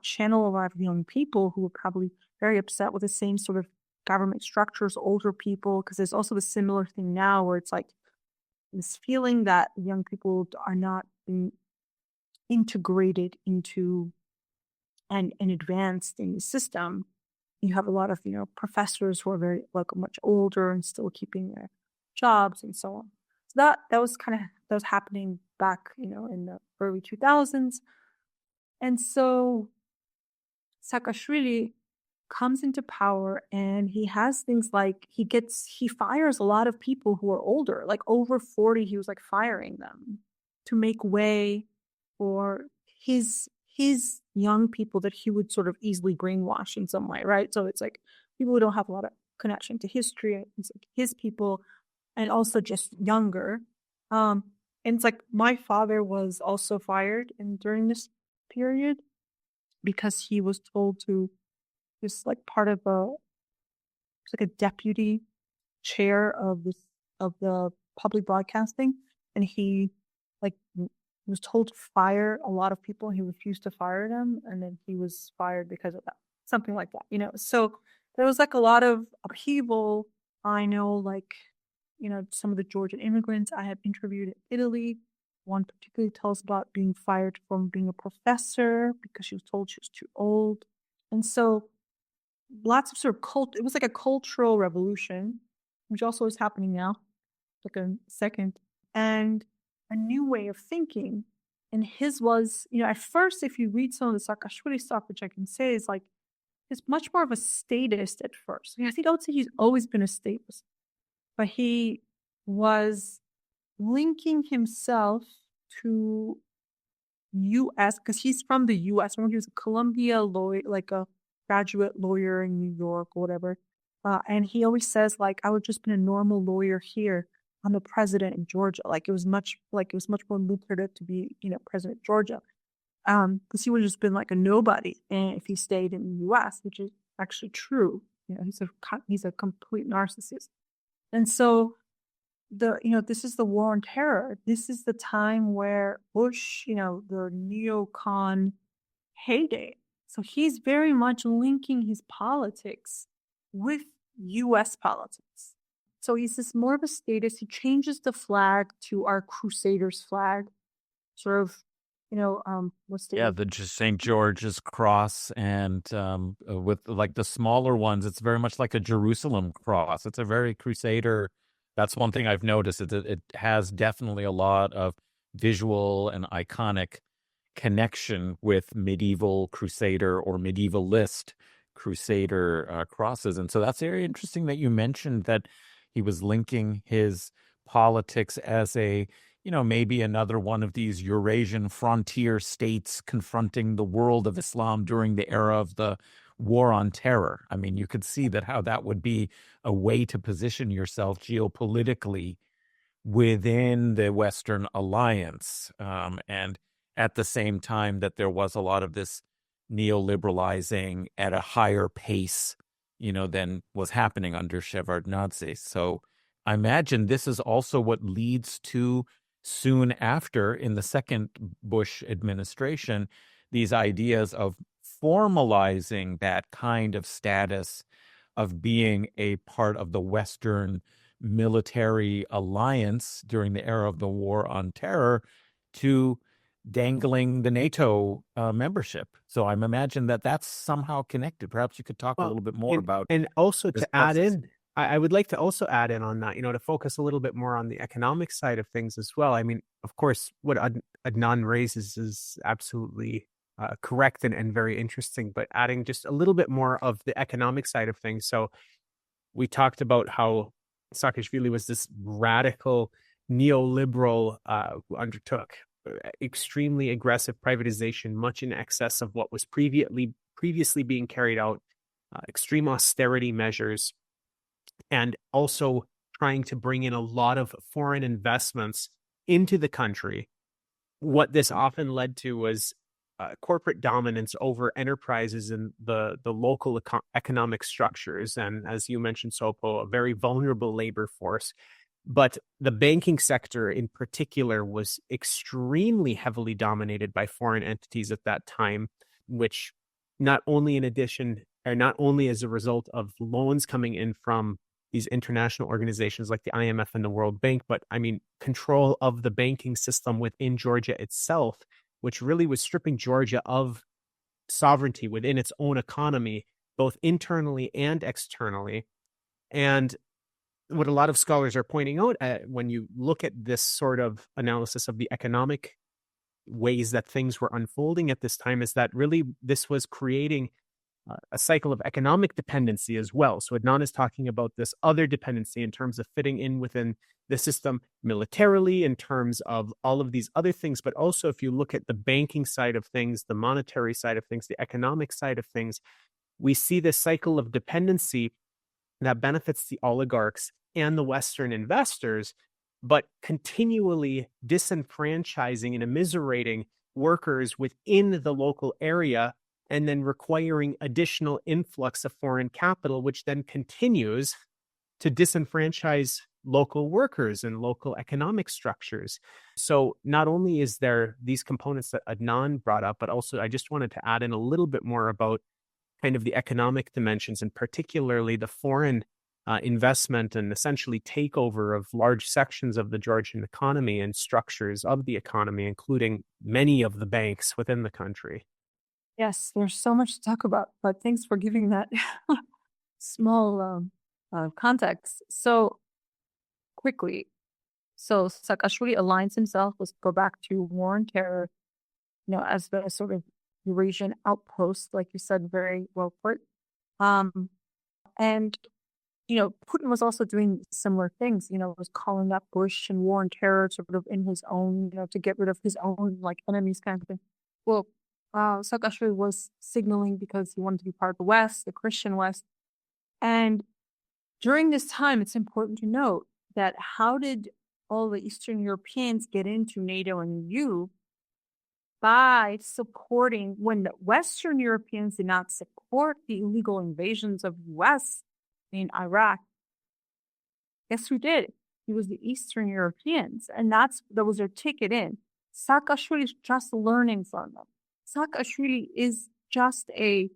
channel a lot of young people who were probably very upset with the same sort of government structures, older people, because there's also a similar thing now where it's this feeling that young people are not been integrated into and advanced in the system. You have a lot of, professors who are very much older and still keeping their jobs and so on. So that was happening back, in the early 2000s. And so Saakashvili comes into power, and he has things like he fires a lot of people who are older, like over 40. He was like firing them to make way for his young people that he would sort of easily brainwash in some way, right? So it's like people who don't have a lot of connection to history, it's like his people, and also just younger. And it's like my father was also fired during this period because he was told to just like part of it's like a deputy chair of the public broadcasting, and he like was told to fire a lot of people. He refused to fire them, and then he was fired because of that, something like that. So there was like a lot of upheaval. I know, like, some of the Georgian immigrants I have interviewed in Italy. One particularly tells about being fired from being a professor because she was told she was too old. And so lots of sort of it was like a cultural revolution, which also is happening now, like a second, and a new way of thinking. And his was, at first, if you read some of the Saakashvili stuff, which I can say is like, he's much more of a statist at first. I think I would say he's always been a statist, but he was linking himself to U.S. because he's from the U.S. Remember, he was a Columbia lawyer, like a graduate lawyer in New York or whatever. And he always says, like, I would just been a normal lawyer here. I'm the president in Georgia. Like, it was much more lucrative to be, president of Georgia. Because he would have just been like a nobody if he stayed in the U.S., which is actually true. He's a complete narcissist. And so this is the war on terror. This is the time where Bush, the neocon heyday. So he's very much linking his politics with U.S. politics. So he's this more of a statist. He changes the flag to our Crusaders flag, sort of, what's the the St. George's cross, and with like the smaller ones, it's very much like a Jerusalem cross. It's a very Crusader. That's one thing I've noticed. It has definitely a lot of visual and iconic connection with medieval Crusader or medievalist Crusader crosses. And so that's very interesting that you mentioned that he was linking his politics as a, maybe another one of these Eurasian frontier states confronting the world of Islam during the era of the war on terror. I mean, you could see how that would be a way to position yourself geopolitically within the Western alliance. And at the same time that there was a lot of this neoliberalizing at a higher pace, than was happening under Shevardnadze. So I imagine this is also what leads to, soon after, in the second Bush administration, these ideas of formalizing that kind of status of being a part of the Western military alliance during the era of the war on terror to dangling the NATO membership. So I'm imagine that that's somehow connected. Perhaps you could talk a little bit more about. And also this to add process. in, I would like to also add in on that, to focus a little bit more on the economic side of things as well. I mean, of course, what Adnan raises is absolutely correct and very interesting, but adding just a little bit more of the economic side of things. So we talked about how Saakashvili was this radical neoliberal who undertook extremely aggressive privatization, much in excess of what was previously being carried out, extreme austerity measures, and also trying to bring in a lot of foreign investments into the country. What this often led to was corporate dominance over enterprises in the local economic structures. And as you mentioned, Sopo, a very vulnerable labor force. But the banking sector in particular was extremely heavily dominated by foreign entities at that time, which not only as a result of loans coming in from these international organizations like the IMF and the World Bank, but I mean, control of the banking system within Georgia itself, which really was stripping Georgia of sovereignty within its own economy, both internally and externally. And what a lot of scholars are pointing out when you look at this sort of analysis of the economic ways that things were unfolding at this time is that really this was creating a cycle of economic dependency as well. So Adnan is talking about this other dependency in terms of fitting in within the system militarily, in terms of all of these other things. But also, if you look at the banking side of things, the monetary side of things, the economic side of things, we see this cycle of dependency that benefits the oligarchs and the Western investors, but continually disenfranchising and immiserating workers within the local area, and then requiring additional influx of foreign capital, which then continues to disenfranchise local workers and local economic structures. So not only is there these components that Adnan brought up, but also I just wanted to add in a little bit more about kind of the economic dimensions, and particularly the foreign investment and essentially takeover of large sections of the Georgian economy and structures of the economy, including many of the banks within the country. Yes, there's so much to talk about, but thanks for giving that small context. So quickly, so Saakashvili aligns himself, let's go back to war and terror, as the sort of Eurasian outpost, like you said, very well put. And Putin was also doing similar things, was calling up Bush and war and terror sort of in his own, to get rid of his own like enemies kind of thing. Well, Saakashvili was signaling because he wanted to be part of the West, the Christian West. And during this time, it's important to note that how did all the Eastern Europeans get into NATO and EU? By supporting, when the Western Europeans did not support the illegal invasions of the US in Iraq, guess who did? It was the Eastern Europeans. And that was their ticket in. Saakashvili is just learning from them. Saakashvili is just a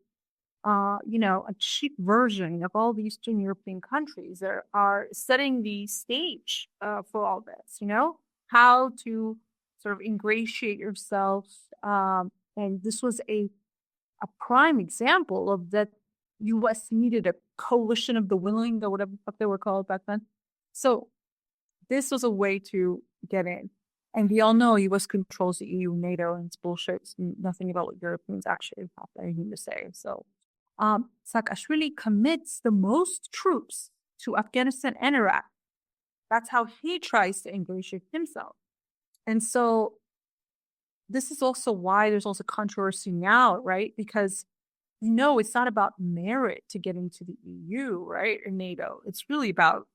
cheap version of all the Eastern European countries that are setting the stage for all this, how to sort of ingratiate yourself. And this was a prime example of that U.S. needed a coalition of the willing, or whatever they were called back then. So this was a way to get in. And we all know U.S. controls the EU, NATO, and it's bullshit. It's nothing about what Europeans actually have anything to say. So Saakashvili commits the most troops to Afghanistan and Iraq. That's how he tries to ingratiate himself. And so this is also why there's also controversy now, right? Because, it's not about merit to get into the EU, right? Or NATO. It's really about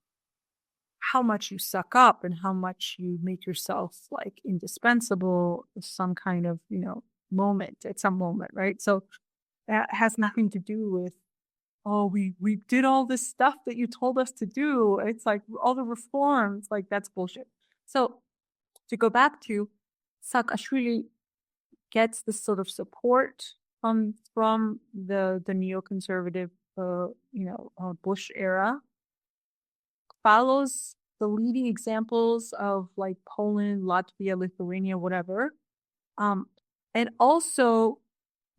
how much you suck up and how much you make yourself like indispensable at some kind of, at some moment, right? So that has nothing to do with, we did all this stuff that you told us to do. It's like all the reforms, like that's bullshit. So to go back to Saakashvili gets this sort of support from the neoconservative, Bush era, follows the leading examples of like Poland, Latvia, Lithuania, whatever, and also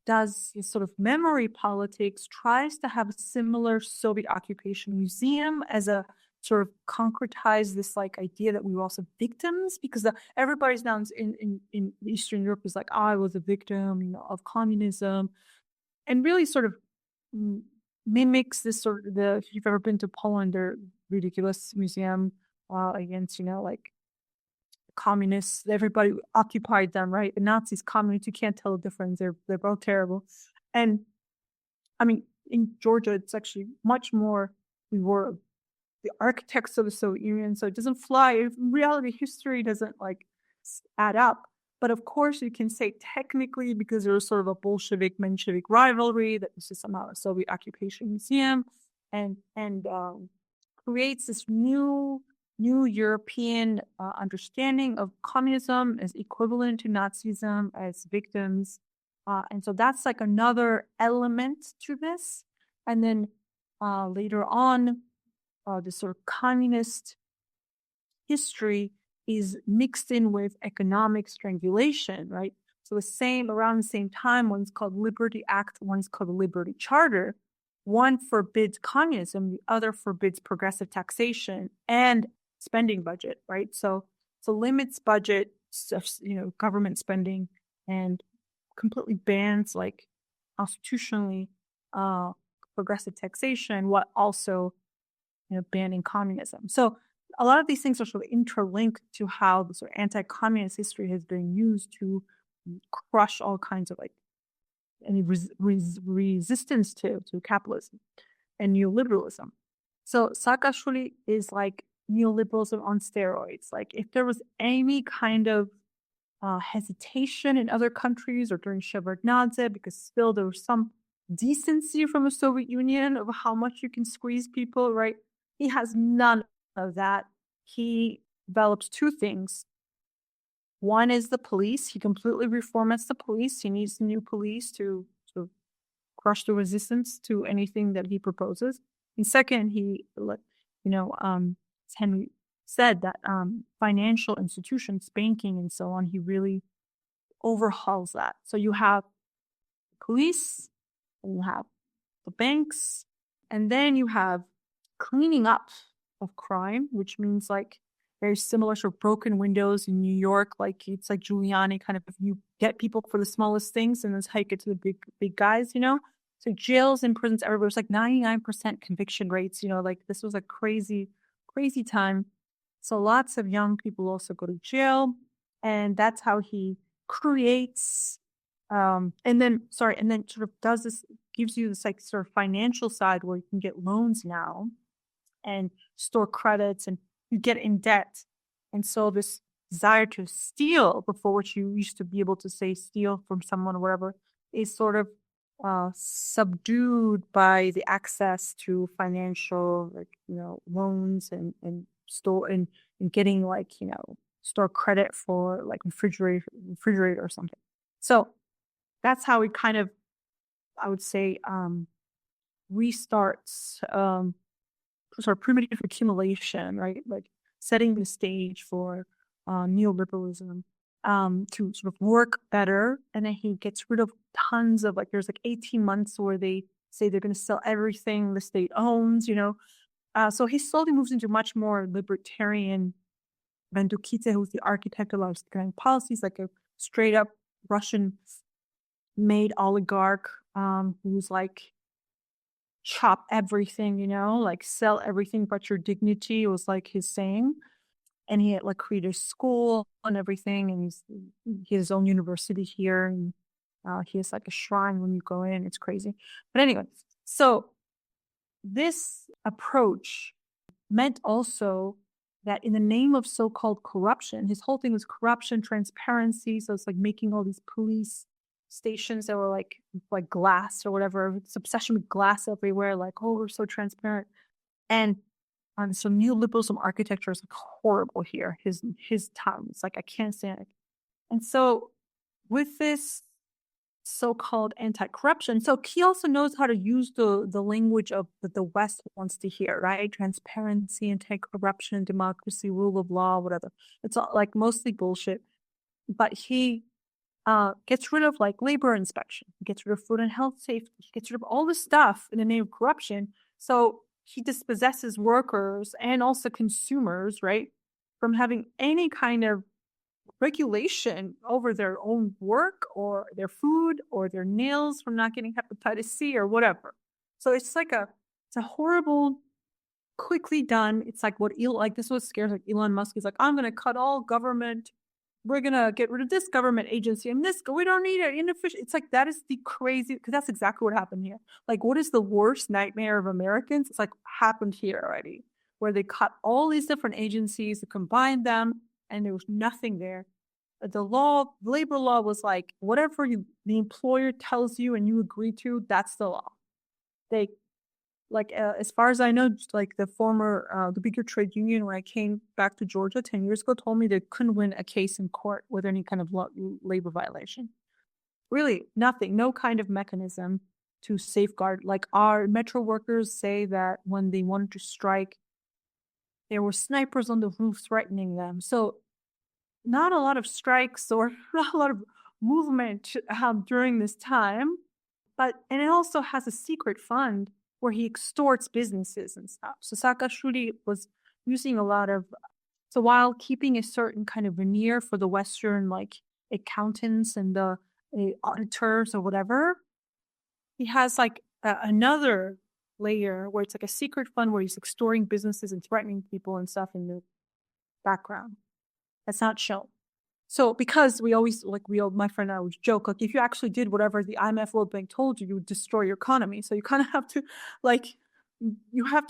does this sort of memory politics, tries to have a similar Soviet occupation museum as a sort of concretize this like idea that we were also victims, because everybody's now in Eastern Europe is like, I was a victim, of communism, and really sort of mimics this sort of if you've ever been to Poland, their ridiculous museum against, like communists, everybody occupied them, right? The Nazis, communists, you can't tell the difference. They're both terrible. And I mean, in Georgia, it's actually much more, we were the architects of the Soviet Union, so it doesn't fly. In reality, history doesn't like add up. But of course, you can say technically, because there was sort of a Bolshevik-Menshevik rivalry, that this is somehow a Soviet occupation museum, and creates this new European understanding of communism as equivalent to Nazism, as victims. And so that's like another element to this. And then later on, the sort of communist history is mixed in with economic strangulation, right? So around the same time, one's called Liberty Act, one's called the Liberty Charter. One forbids communism, the other forbids progressive taxation and spending budget, right? So limits budget, government spending, and completely bans like constitutionally progressive taxation, while also banning communism. So a lot of these things are sort of interlinked to how the sort of anti-communist history has been used to crush all kinds of any resistance to capitalism and neoliberalism. So Saakashvili is like neoliberalism on steroids. Like if there was any kind of hesitation in other countries or during Shevardnadze, because still there was some decency from the Soviet Union of how much you can squeeze people, right? He has none of that. He develops two things. One is the police. He completely reformats the police. He needs new police to crush the resistance to anything that he proposes. And second, as Henry said, that financial institutions, banking and so on, he really overhauls that. So you have police, and you have the banks, and then you have cleaning up of crime, which means like very similar to broken windows in New York. Like it's like Giuliani kind of, you get people for the smallest things and then hike it to the big guys, So jails and prisons everywhere. It's like 99% conviction rates, like this was a crazy time. So lots of young people also go to jail, and that's how he creates and then sort of does this, gives you this like sort of financial side where you can get loans now and store credits, and you get in debt. And so this desire to steal, before which you used to be able to say steal from someone or whatever, is sort of subdued by the access to financial loans and store and getting store credit for like refrigerator or something. So that's how it kind of, I would say, restarts sort of primitive accumulation, right? Like setting the stage for neoliberalism to sort of work better. And then he gets rid of tons of there's 18 months where they say they're going to sell everything the state owns, So he slowly moves into much more libertarian. Bandukidze, who's the architect of a lot of economic policies, like a straight up Russian made oligarch who's like chop everything, like sell everything but your dignity, was like his saying. And he had created a school and everything, and he has his own university here, and he has a shrine when you go in. It's crazy. But anyway, so this approach meant also that in the name of so-called corruption, his whole thing was corruption, transparency. So it's making all these police stations that were like glass or whatever. It's obsession with glass everywhere. We're so transparent. And so neoliberalism architecture is horrible here. His time, it's I can't stand it. And so with this so-called anti-corruption, so he also knows how to use the language of that the West wants to hear, right? Transparency, anti-corruption, democracy, rule of law, whatever. It's all mostly bullshit. But he gets rid of labor inspection, he gets rid of food and health safety, he gets rid of all this stuff in the name of corruption. So he dispossesses workers and also consumers, right, from having any kind of regulation over their own work or their food or their nails from not getting hepatitis C or whatever. So it's it's a horrible, quickly done. It's this was scares Elon Musk is I'm going to cut all government. We're going to get rid of this government agency and this, we don't need it, inefficient. It's that is the crazy, because that's exactly what happened here. What is the worst nightmare of Americans? It's happened here already, where they cut all these different agencies, combined them, and there was nothing there. The labor law was whatever the employer tells you and you agree to, that's the law. They, as far as I know, the former, the bigger trade union when I came back to Georgia 10 years ago told me they couldn't win a case in court with any kind of labor violation. Really, nothing, no kind of mechanism to safeguard. Our metro workers say that when they wanted to strike, There were snipers on the roof threatening them. So not a lot of strikes or not a lot of movement during this time. And it also has a secret fund where he extorts businesses and stuff. So Saakashvili was using a lot of, so while keeping a certain kind of veneer for the Western like accountants and the auditors or whatever, he has like another layer where it's like a secret fund where he's extorting businesses and threatening people and stuff in the background. That's not shown. So because my friend and I always joke, like if you actually did whatever the IMF World Bank told you, you would destroy your economy. So you kind of have to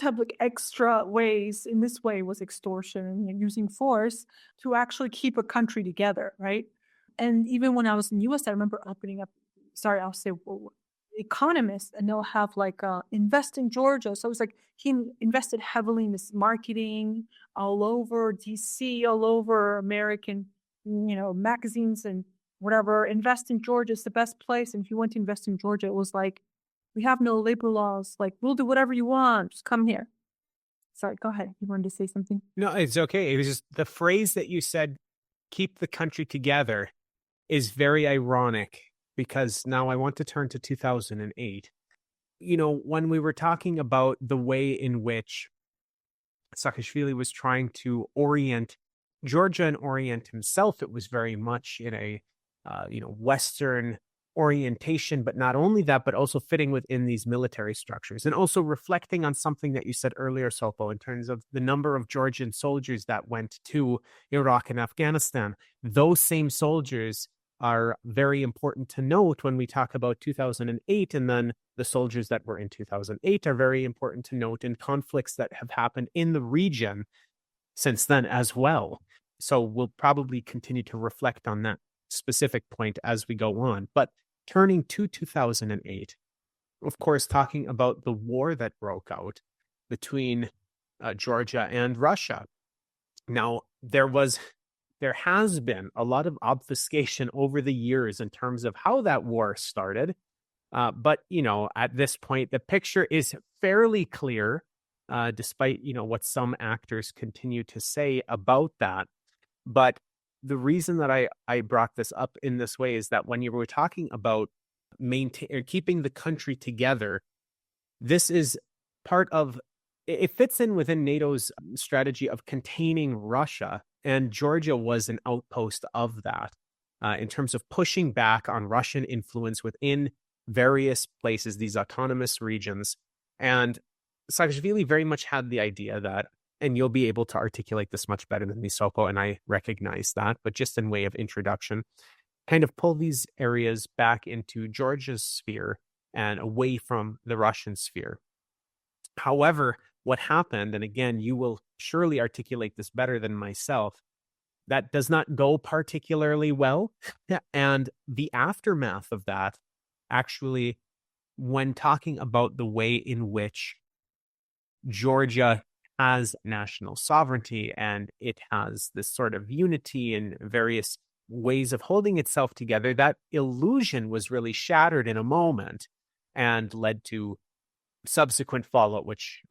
have like extra ways. In this way was extortion and using force to actually keep a country together, right? And even when I was in the US, I remember opening up, I'll say economists, and they'll have like invest in Georgia. So it was like he invested heavily in this marketing all over DC, all over American, magazines and whatever. Invest in Georgia is the best place. And if you went to invest in Georgia, it was like, we have no labor laws. Like, we'll do whatever you want. Just come here. Sorry, go ahead. You wanted to say something? No, it's okay. It was just the phrase that you said, keep the country together, is very ironic because now I want to turn to 2008. When we were talking about the way in which Saakashvili was trying to orient Georgia and orient himself, it was very much in a, Western orientation, but not only that, but also fitting within these military structures and also reflecting on something that you said earlier, Sopo, in terms of the number of Georgian soldiers that went to Iraq and Afghanistan. Those same soldiers are very important to note when we talk about 2008, and then the soldiers that were in 2008 are very important to note in conflicts that have happened in the region since then as well. So we'll probably continue to reflect on that specific point as we go on. But turning to 2008, of course, talking about the war that broke out between Georgia and Russia. Now, there has been a lot of obfuscation over the years in terms of how that war started. But, at this point, the picture is fairly clear, despite, what some actors continue to say about that. But the reason that I brought this up in this way is that when you were talking about keeping the country together, this is part of, it fits in within NATO's strategy of containing Russia. And Georgia was an outpost of that in terms of pushing back on Russian influence within various places, these autonomous regions. And Saakashvili very much had the idea that, and you'll be able to articulate this much better than me, Sopo, and I recognize that, but just in way of introduction, kind of pull these areas back into Georgia's sphere and away from the Russian sphere. However, what happened, and again, you will surely articulate this better than myself, that does not go particularly well. And the aftermath of that, actually, when talking about the way in which Georgia has national sovereignty and it has this sort of unity and various ways of holding itself together, that illusion was really shattered in a moment and led to subsequent fallout, which,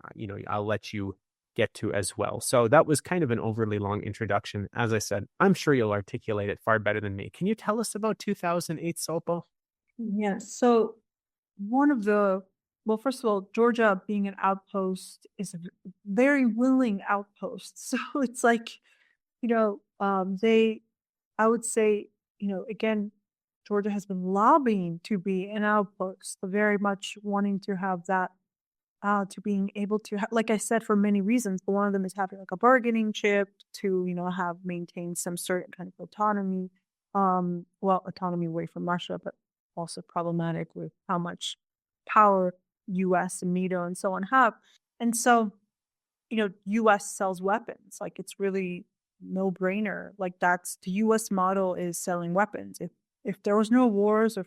I'll let you get to as well. So that was kind of an overly long introduction. As I said, I'm sure you'll articulate it far better than me. Can you tell us about 2008, Sopo? Yes. So first of all, Georgia being an outpost is a very willing outpost. So it's like, I would say, again, Georgia has been lobbying to be an outpost, very much wanting to have that, to being able to, like I said, for many reasons, but one of them is having like a bargaining chip to, have maintained some certain kind of autonomy, autonomy away from Russia, but also problematic with how much power US and NATO and so on have. And so, US sells weapons. Like it's really no brainer. Like that's the US model is selling weapons. If there was no wars, or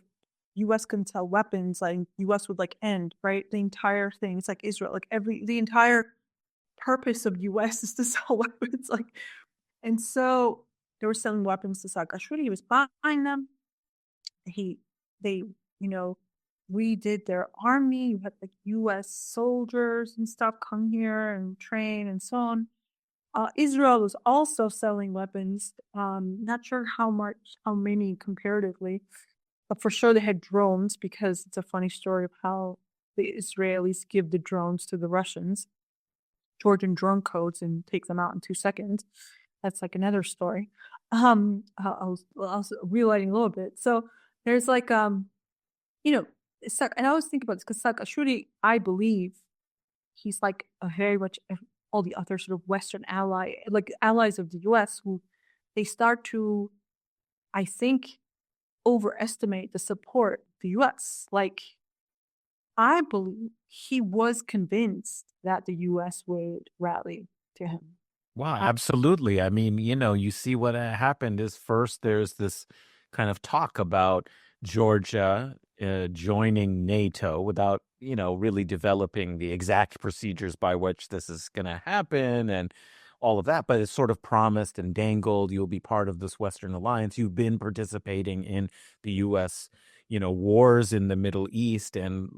US can sell weapons, like US would like end, right? The entire thing. It's like Israel, like the entire purpose of US is to sell weapons. And so they were selling weapons to Saakashvili. He was buying them. They redid their army. You had like US soldiers and stuff come here and train and so on. Israel was also selling weapons. Not sure how many comparatively, but for sure they had drones, because it's a funny story of how the Israelis give the drones to the Russians, Georgian drone codes, and take them out in 2 seconds. That's like another story. I was relighting a little bit. So there's like, you know, and I always think about this because Saakashvili, I believe he's like a very much all the other sort of Western allies of the US, who they start to, I think, overestimate the support of the US. Like, I believe he was convinced that the US would rally to him. Wow, absolutely. I mean, you see what happened is first there's this kind of talk about Georgia joining NATO without, really developing the exact procedures by which this is going to happen and all of that. But it's sort of promised and dangled. You'll be part of this Western alliance. You've been participating in the U.S., wars in the Middle East and,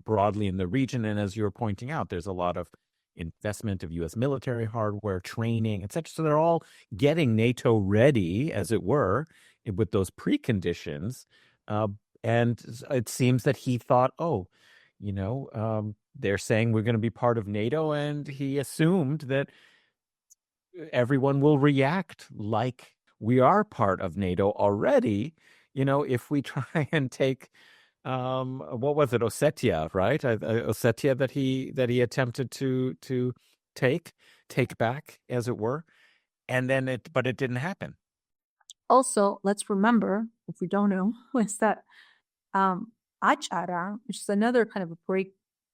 broadly in the region. And as you were pointing out, there's a lot of investment of U.S. military hardware, training, etc. So they're all getting NATO ready, as it were, with those preconditions. And it seems that he thought, they're saying we're going to be part of NATO, and he assumed that everyone will react like we are part of NATO already. If we try and take what was it, Ossetia, right? Ossetia that he attempted to take back, as it were, and then but it didn't happen. Also, let's remember, if we don't know, is that Achara, which is another kind of a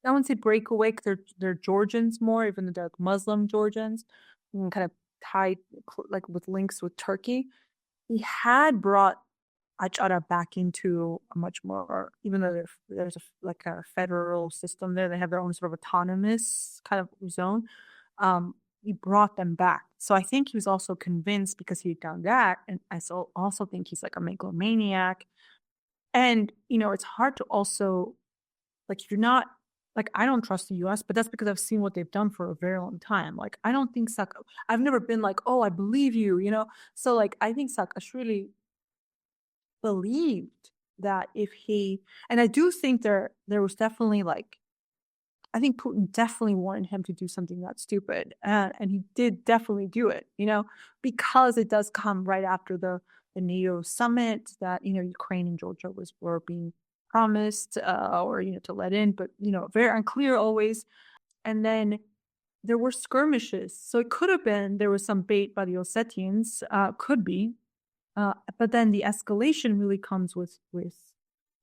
I wouldn't say breakaway, because they're Georgians more, even though they're like Muslim Georgians, and kind of tied like with links with Turkey. He had brought Achara back into a much more, even though there's a federal system there, they have their own sort of autonomous kind of zone. He brought them back. So I think he was also convinced, because he'd done that, and I also think he's like a megalomaniac. And, it's hard to also, like, if you're not, like, I don't trust the US, but that's because I've seen what they've done for a very long time. Like, I don't think I've never been like, oh, I believe you, So, like, I think Saakashvili believed that and I do think there was definitely like, I think Putin definitely wanted him to do something that stupid, and he did definitely do it, because it does come right after the NATO summit that Ukraine and Georgia were being promised, or to let in, but very unclear always. And then there were skirmishes, so it could have been there was some bait by the Ossetians, could be, but then the escalation really comes with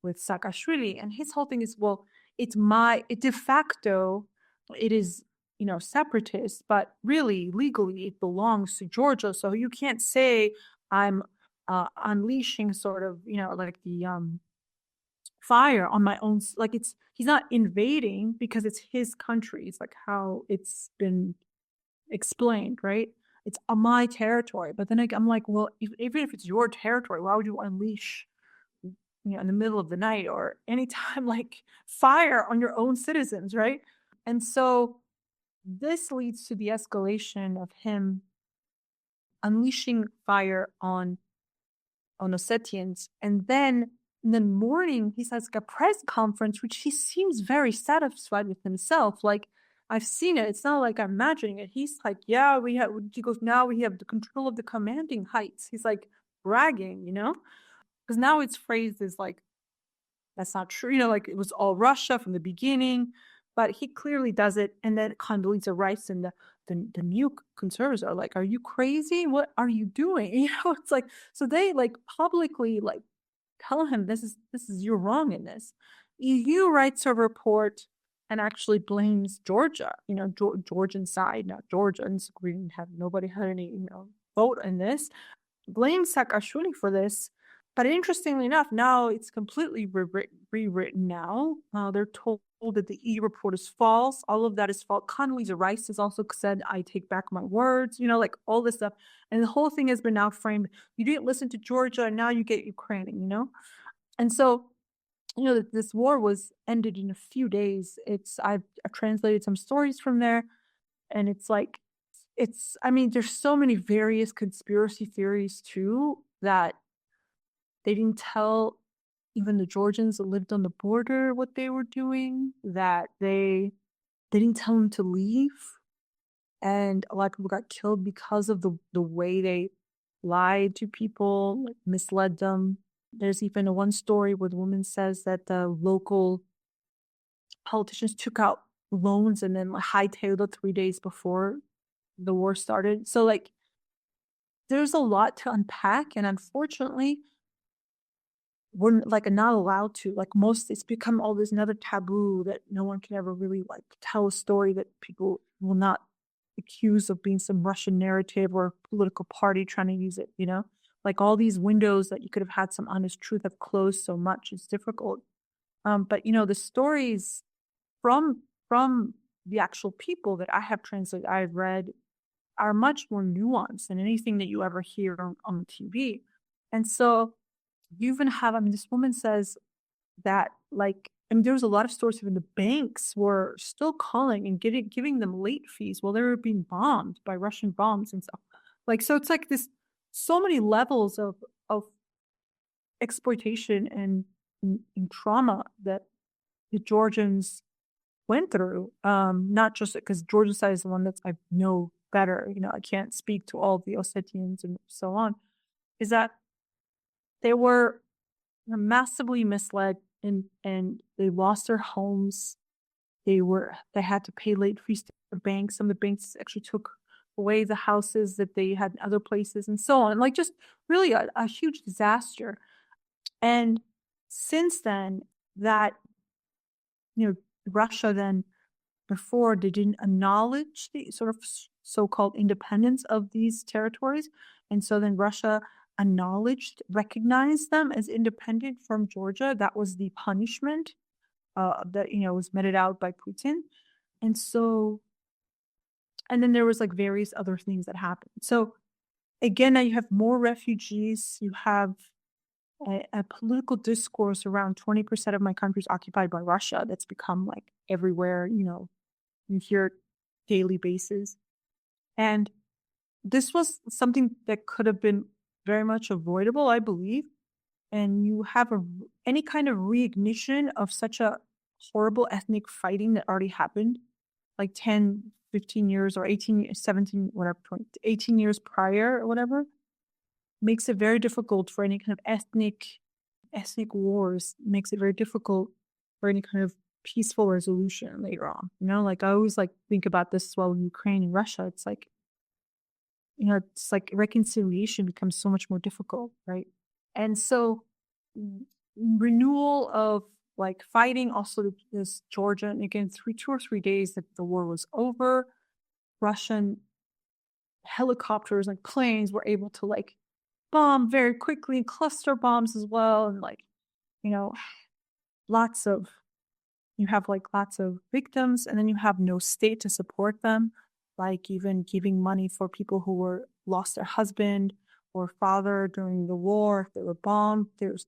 Saakashvili, and his whole thing is, well, de facto, it is, separatist, but really, legally, it belongs to Georgia. So you can't say I'm unleashing sort of, like the fire on my own. Like, he's not invading because it's his country. It's like how it's been explained, right? It's on my territory. But then I'm like, well, even if it's your territory, why would you unleash in the middle of the night or anytime, like, fire on your own citizens, right? And so this leads to the escalation of him unleashing fire on Ossetians. And then in the morning, he has like a press conference, which he seems very satisfied with himself. Like, I've seen it. It's not like I'm imagining it. He's like, yeah, he goes, now we have the control of the commanding heights. He's like bragging, because now it's phrased as like, that's not true. Like, it was all Russia from the beginning, but he clearly does it. And then Condoleezza Rice and the new conservatives are like, are you crazy? What are you doing? It's like, so they like publicly like tell him this is you're wrong in this. EU writes a report and actually blames Georgia, Georgian side, not Georgians. Nobody had any, vote in this. Blames Saakashvili for this. But interestingly enough, now it's completely rewritten now. They're told that the EU report is false. All of that is false. Condoleezza Rice has also said, I take back my words, like all this stuff. And the whole thing has been now framed. You didn't listen to Georgia, and now you get Ukraine, And so, this war was ended in a few days. I've translated some stories from there, and it's like, I mean, there's so many various conspiracy theories too that they didn't tell even the Georgians that lived on the border what they were doing, that they didn't tell them to leave. And a lot of people got killed because of the way they lied to people, like misled them. There's even one story where the woman says that the local politicians took out loans and then hightailed it 3 days before the war started. So like there's a lot to unpack, and unfortunately we're like not allowed to. Like it's become all this another taboo that no one can ever really like tell a story that people will not accuse of being some Russian narrative or political party trying to use it, like all these windows that you could have had some honest truth have closed so much. It's difficult. But the stories from the actual people that I have translated, I've read, are much more nuanced than anything that you ever hear on TV. And so you even have, this woman says that there's a lot of stories even the banks were still calling and giving them late fees while they were being bombed by Russian bombs and stuff. So it's like this, so many levels of exploitation and trauma that the Georgians went through. Not just because Georgian side is the one that I know better. I can't speak to all the Ossetians and so on. Is that they were massively misled and they lost their homes. They had to pay late fees to the banks. Some of the banks actually took away the houses that they had in other places and so on. Just really a huge disaster. And since then, that Russia then, before they didn't acknowledge the sort of so-called independence of these territories, and so then Russia recognized them as independent from Georgia. That was the punishment that was meted out by Putin. And so, and then there was various other things that happened. So again, now you have more refugees. You have a political discourse around 20% of my country is occupied by Russia. That's become everywhere. You hear it daily basis. And this was something that could have been very much avoidable, I believe. And you have any kind of reignition of such a horrible ethnic fighting that already happened 10, 15 years or 18, 17, whatever, 20, 18 years prior or whatever, makes it very difficult for any kind of ethnic wars, makes it very difficult for any kind of peaceful resolution later on. I always think about this as well in Ukraine and Russia. It's it's reconciliation becomes so much more difficult, right? And so renewal of fighting, also this Georgia, and again, 2 or 3 days that the war was over, Russian helicopters and planes were able to bomb very quickly, and cluster bombs as well, and you have lots of victims, and then you have no state to support them, even giving money for people who lost their husband or father during the war. If they were bombed, there's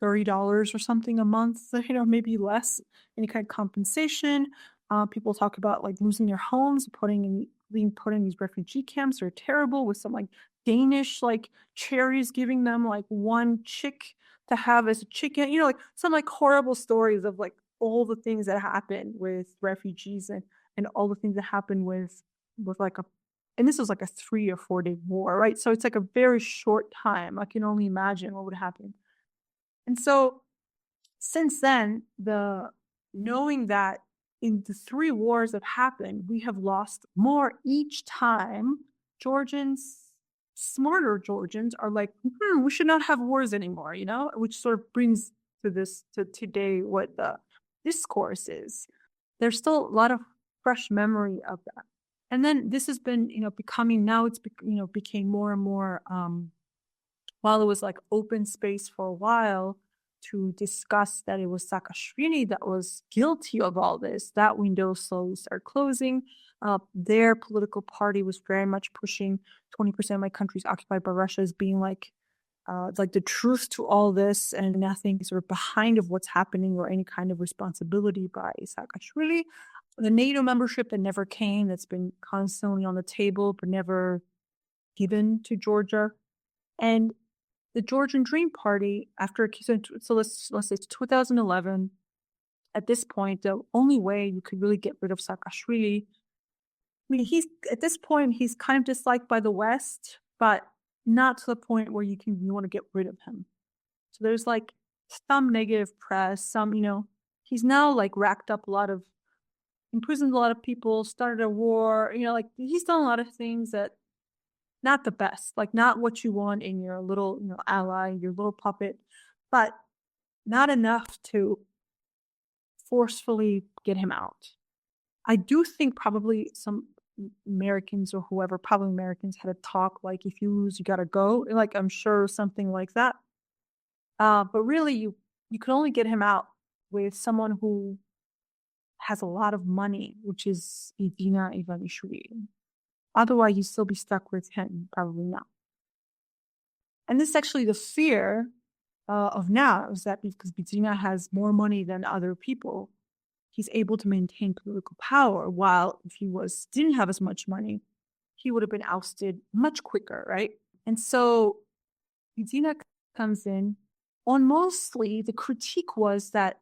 $30 or something a month, maybe less, any kind of compensation. People talk about losing their homes, being put in these refugee camps. They're terrible, with some Danish cherries giving them one chick to have as a chicken, some horrible stories of all the things that happen with refugees and all the things that happen with and this was a 3 or 4 day war, right? So it's a very short time. I can only imagine what would happen. And so since then, knowing that in the 3 wars that happened, we have lost more each time, smarter Georgians are we should not have wars anymore, which sort of brings to today what the discourse is. There's still a lot of fresh memory of that. And then this has been, becoming, now it's, became more and more, while it was open space for a while to discuss that it was Saakashvili that was guilty of all this, that window slowly started closing. Their political party was very much pushing 20% of my country is occupied by Russia as being the truth to all this, and nothing sort of behind of what's happening or any kind of responsibility by Saakashvili. the NATO membership that never came, that's been constantly on the table but never given to Georgia, and the Georgian Dream Party after so let's say it's 2011. At this point, the only way you could really get rid of Saakashvili, I mean, he's at this point he's kind of disliked by the West, but not to the point where you want to get rid of him. So there's like some negative press, some he's now like racked up imprisoned a lot of people, started a war, like he's done a lot of things that not the best, like not what you want in your little ally, your little puppet, but not enough to forcefully get him out. I do think probably some Americans or whoever, probably Americans had a talk like, if you lose, you gotta go. Like, I'm sure something like that. But really, you can only get him out with someone who has a lot of money, which is Irina Ivanishvili. Otherwise, you'd still be stuck with him, probably not. And this is actually the fear of now, is that because Bidzina has more money than other people, he's able to maintain political power, while if he didn't have as much money, he would have been ousted much quicker, right? And so Bidzina comes in. On mostly, the critique was that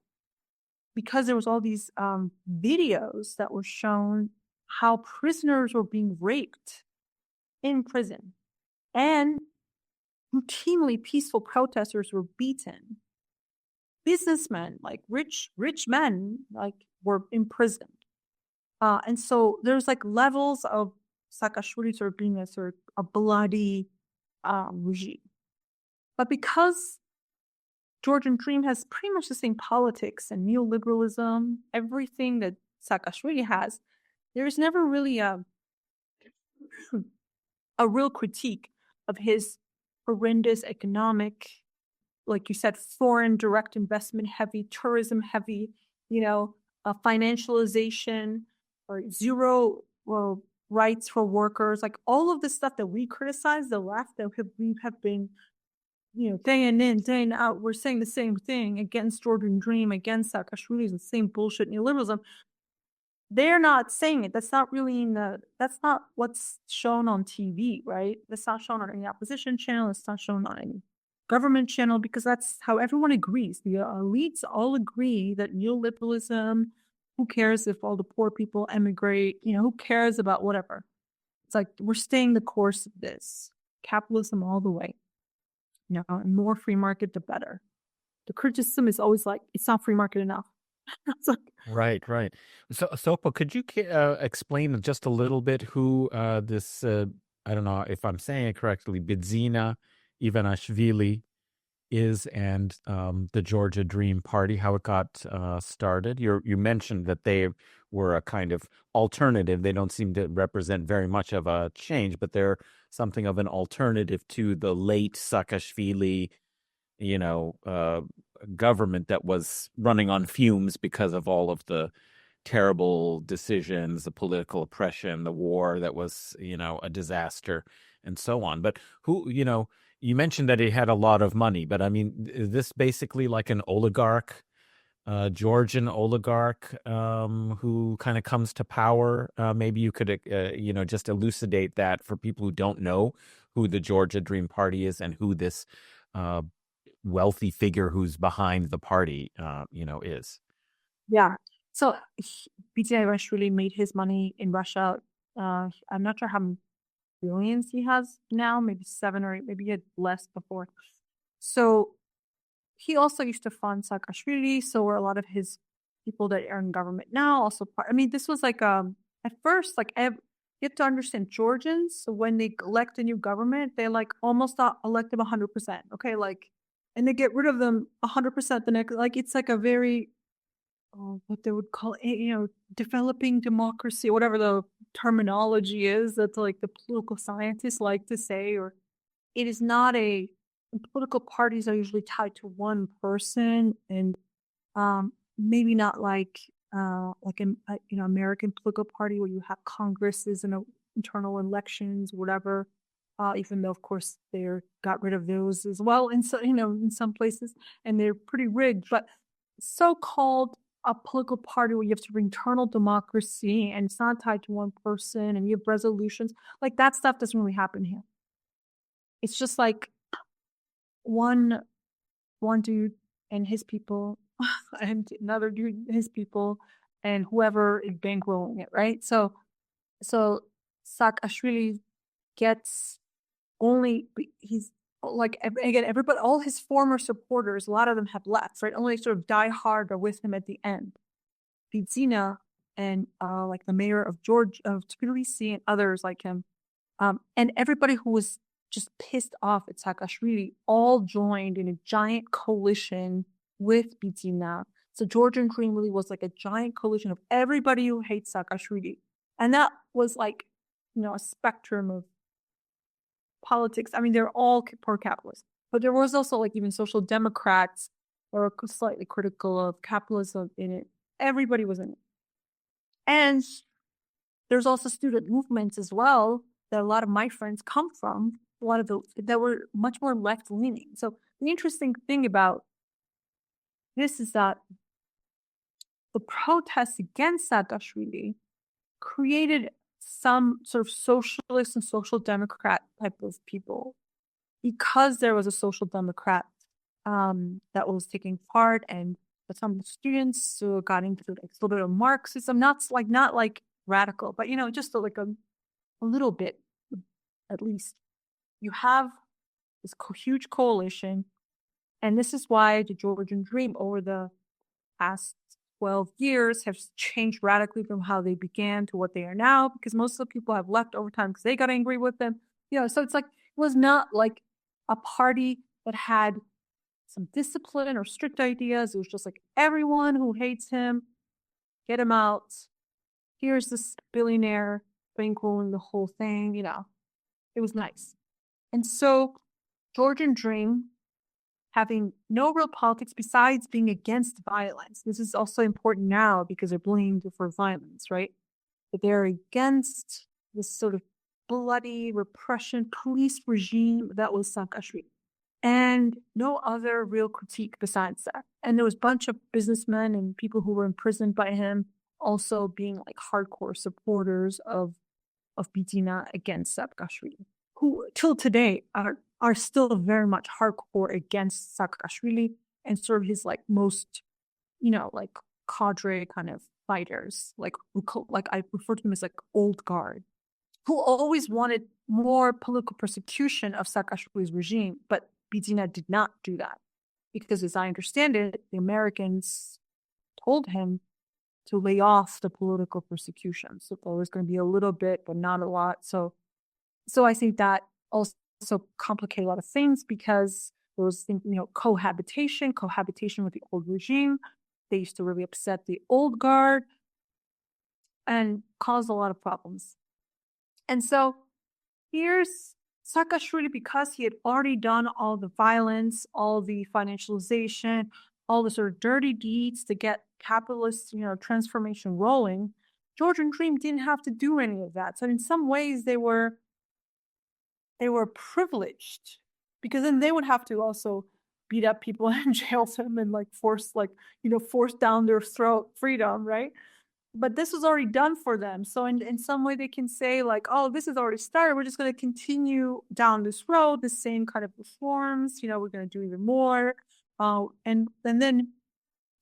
because there was all these videos that were shown how prisoners were being raped in prison, and routinely peaceful protesters were beaten. Businessmen, like rich men, like were imprisoned. And so there's like levels of Saakashvili sort of being a bloody regime. But because Georgian Dream has pretty much the same politics and neoliberalism, everything that Saakashvili has, there's never really a real critique of his horrendous economic, like you said, foreign direct investment heavy, tourism heavy, financialization, or zero rights for workers, like all of the stuff that we criticize, the left that we have been, day in, day out, we're saying the same thing against Georgian Dream, against Saakashvili, the same bullshit neoliberalism. They're not saying it. That's not really that's not what's shown on TV, right? That's not shown on any opposition channel. It's not shown on any government channel, because that's how everyone agrees. The elites all agree that neoliberalism, who cares if all the poor people emigrate? Who cares about whatever? It's like, we're staying the course of this. Capitalism all the way. And more free market, the better. The criticism is always like, it's not free market enough. It's like, Right. So, Sopo, could you explain just a little bit who this, I don't know if I'm saying it correctly, Bidzina Ivanishvili is, and the Georgia Dream Party, how it got started? You mentioned that they were a kind of alternative. They don't seem to represent very much of a change, but they're something of an alternative to the late Saakashvili, government that was running on fumes because of all of the terrible decisions, the political oppression, the war that was, a disaster, and so on. But who, you mentioned that he had a lot of money, but I mean, is this basically like an oligarch, Georgian oligarch, who kind of comes to power? Maybe you could, just elucidate that for people who don't know who the Georgia Dream Party is and who this wealthy figure who's behind the party, is. yeah. So Bidzina Ivanishvili made his money in Russia. I'm not sure how many billions he has now, maybe 7 or 8, maybe he had less before. So he also used to fund Saakashvili. So were a lot of his people that are in government now also this was like, at first, like, you have to understand Georgians. So when they elect a new government, they like almost elect them 100%. Okay. Like, and they get rid of them 100% the next, like, it's like a very, what they would call it, developing democracy, whatever the terminology is, that's like the political scientists like to say, or it is not political parties are usually tied to one person, and maybe not like an American political party where you have congresses and internal elections, whatever. Even though, of course, they got rid of those as well in some places, and they're pretty rigged. But so-called a political party where you have to bring internal democracy and it's not tied to one person and you have resolutions. Like that stuff doesn't really happen here. It's just like one dude and his people and another dude and his people and whoever is bankrolling it, right? So Saakashvili gets only he's like again everybody, all his former supporters, a lot of them have left, right? Only sort of die hard are with him at the end. Bidzina and like the mayor of Tbilisi and others like him, and everybody who was just pissed off at Saakashvili all joined in a giant coalition with Bidzina. So Georgian Dream really was like a giant coalition of everybody who hates Saakashvili. And that was like, a spectrum of politics. I mean, they're all poor capitalists. But there was also like even social democrats or slightly critical of capitalism in it. Everybody was in it. And there's also student movements as well that a lot of my friends come from. A lot of those that were much more left-leaning. So the interesting thing about this is that the protests against Saakashvili created some sort of socialist and social democrat type of people, because there was a social democrat that was taking part, and some students got into like a little bit of Marxism, not like radical, but just like a little bit at least. You have this huge coalition, and this is why the Georgian Dream over the past 12 years have changed radically from how they began to what they are now, because most of the people have left over time because they got angry with them. So it's like, it was not like a party that had some discipline or strict ideas. It was just like, everyone who hates him, get him out. Here's this billionaire bankrolling the whole thing, It was nice. And so Georgian Dream, having no real politics besides being against violence. This is also important now because they're blamed for violence, right? But they're against this sort of bloody repression police regime that was Saakashvili. And no other real critique besides that. And there was a bunch of businessmen and people who were imprisoned by him also being like hardcore supporters of Bidzina against Saakashvili, who till today are still very much hardcore against Saakashvili and sort of his like most, like cadre kind of fighters, like I refer to them as like old guard, who always wanted more political persecution of Saakashvili's regime, but Bidzina did not do that because, as I understand it, the Americans told him to lay off the political persecution. So there was going to be a little bit, but not a lot. So I think that also complicate a lot of things, because there was cohabitation with the old regime. They used to really upset the old guard and cause a lot of problems. And so here's Saakashvili, because he had already done all the violence, all the financialization, all the sort of dirty deeds to get capitalist transformation rolling. Georgian Dream didn't have to do any of that. So in some ways they were privileged, because then they would have to also beat up people and jail them and like force down their throat freedom, right? But this was already done for them. So in some way they can say like, oh, this has already started. We're just going to continue down this road, the same kind of reforms. We're going to do even more. And then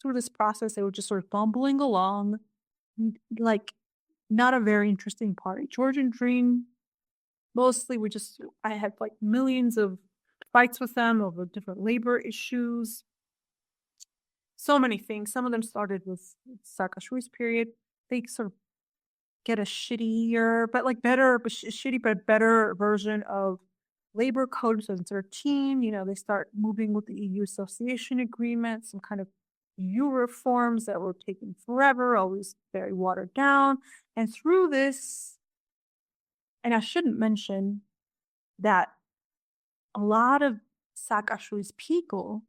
through this process, they were just sort of bumbling along, like not a very interesting party. Georgian Dream, mostly I had like millions of fights with them over different labor issues. So many things. Some of them started with Saakashvili's period. They sort of get a shittier, but like better, but shitty, but better version of labor code 2013. They start moving with the EU association agreement, some kind of EU reforms that were taking forever, always very watered down. And through this, and I shouldn't mention that a lot of Saakashvili's people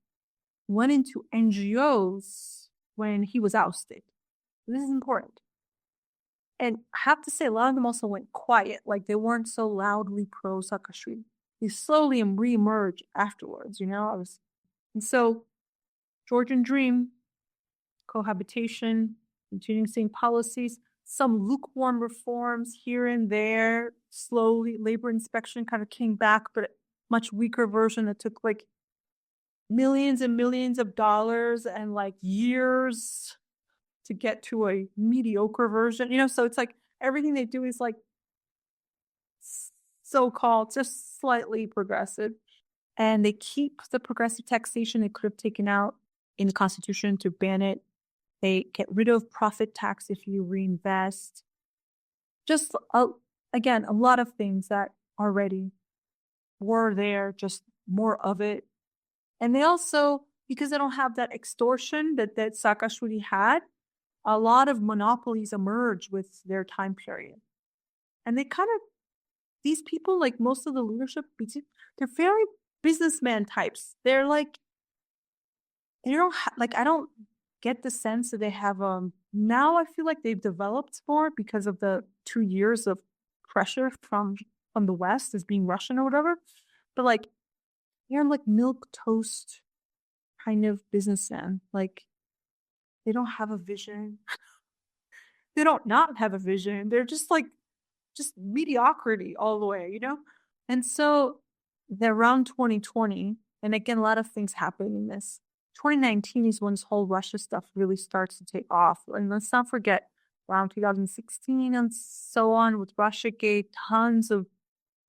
went into NGOs when he was ousted. This is important. And I have to say, a lot of them also went quiet, like they weren't so loudly pro Saakashvili. They slowly re-emerged afterwards, And so Georgian Dream cohabitation, continuing same policies, some lukewarm reforms here and there. Slowly, labor inspection kind of came back, but a much weaker version that took like millions and millions of dollars and like years to get to a mediocre version, so it's like everything they do is like so-called just slightly progressive. And they keep the progressive taxation they could have taken out in the Constitution to ban it. They get rid of profit tax if you reinvest. Just, again, a lot of things that already were there, just more of it. And they also, because they don't have that extortion that Saakashvili had, a lot of monopolies emerge with their time period. And they kind of, these people, like most of the leadership, they're very businessman types. They're like, they don't I don't get the sense that they have, now I feel like they've developed more because of the 2 years of pressure from the West as being Russian or whatever. But like, they're like milk toast kind of businessmen. Like, they don't have a vision. They don't not have a vision. They're just like, just mediocrity all the way, And so they're around 2020. And again, a lot of things happen in this. 2019 is when this whole Russia stuff really starts to take off. And let's not forget, around 2016 and so on with Russiagate, tons of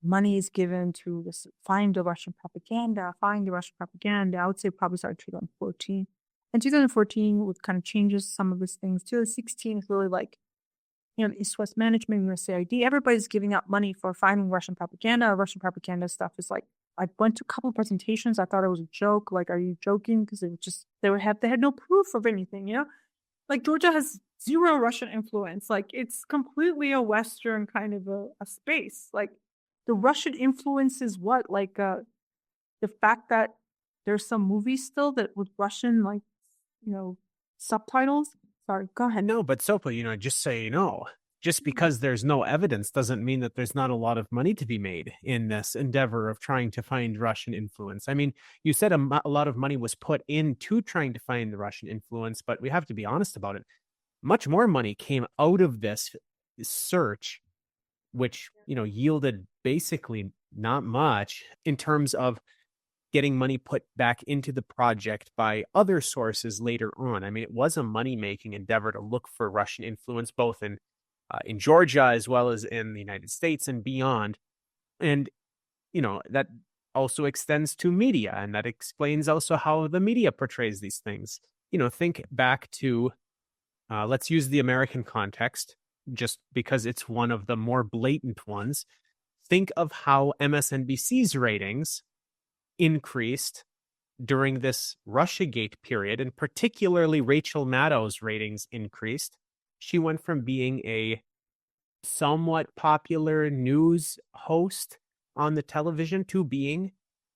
money is given to find the Russian propaganda. I would say probably started 2014. And 2014 would kind of changes some of these things. 2016 is really like, East-West management, USAID, everybody's giving out money for finding Russian propaganda. Russian propaganda stuff is like, I went to a couple of presentations. I thought it was a joke. Like, are you joking? Because they had no proof of anything, Like, Georgia has zero Russian influence. Like, it's completely a Western kind of a space. Like, the Russian influence is what? Like, the fact that there's some movies still that with Russian, like, subtitles. Sorry, go ahead. No, but Sopo, just so you know, just because there's no evidence doesn't mean that there's not a lot of money to be made in this endeavor of trying to find Russian influence. I mean, you said a lot of money was put into trying to find the Russian influence, but we have to be honest about it. Much more money came out of this search, which, yielded basically not much in terms of getting money put back into the project by other sources later on. I mean, it was a money-making endeavor to look for Russian influence, both in Georgia as well as in the United States and beyond. And, that also extends to media, and that explains also how the media portrays these things. Think back to, let's use the American context, just because it's one of the more blatant ones. Think of how MSNBC's ratings increased during this Russiagate period, and particularly Rachel Maddow's ratings increased. She went from being a somewhat popular news host on the television to being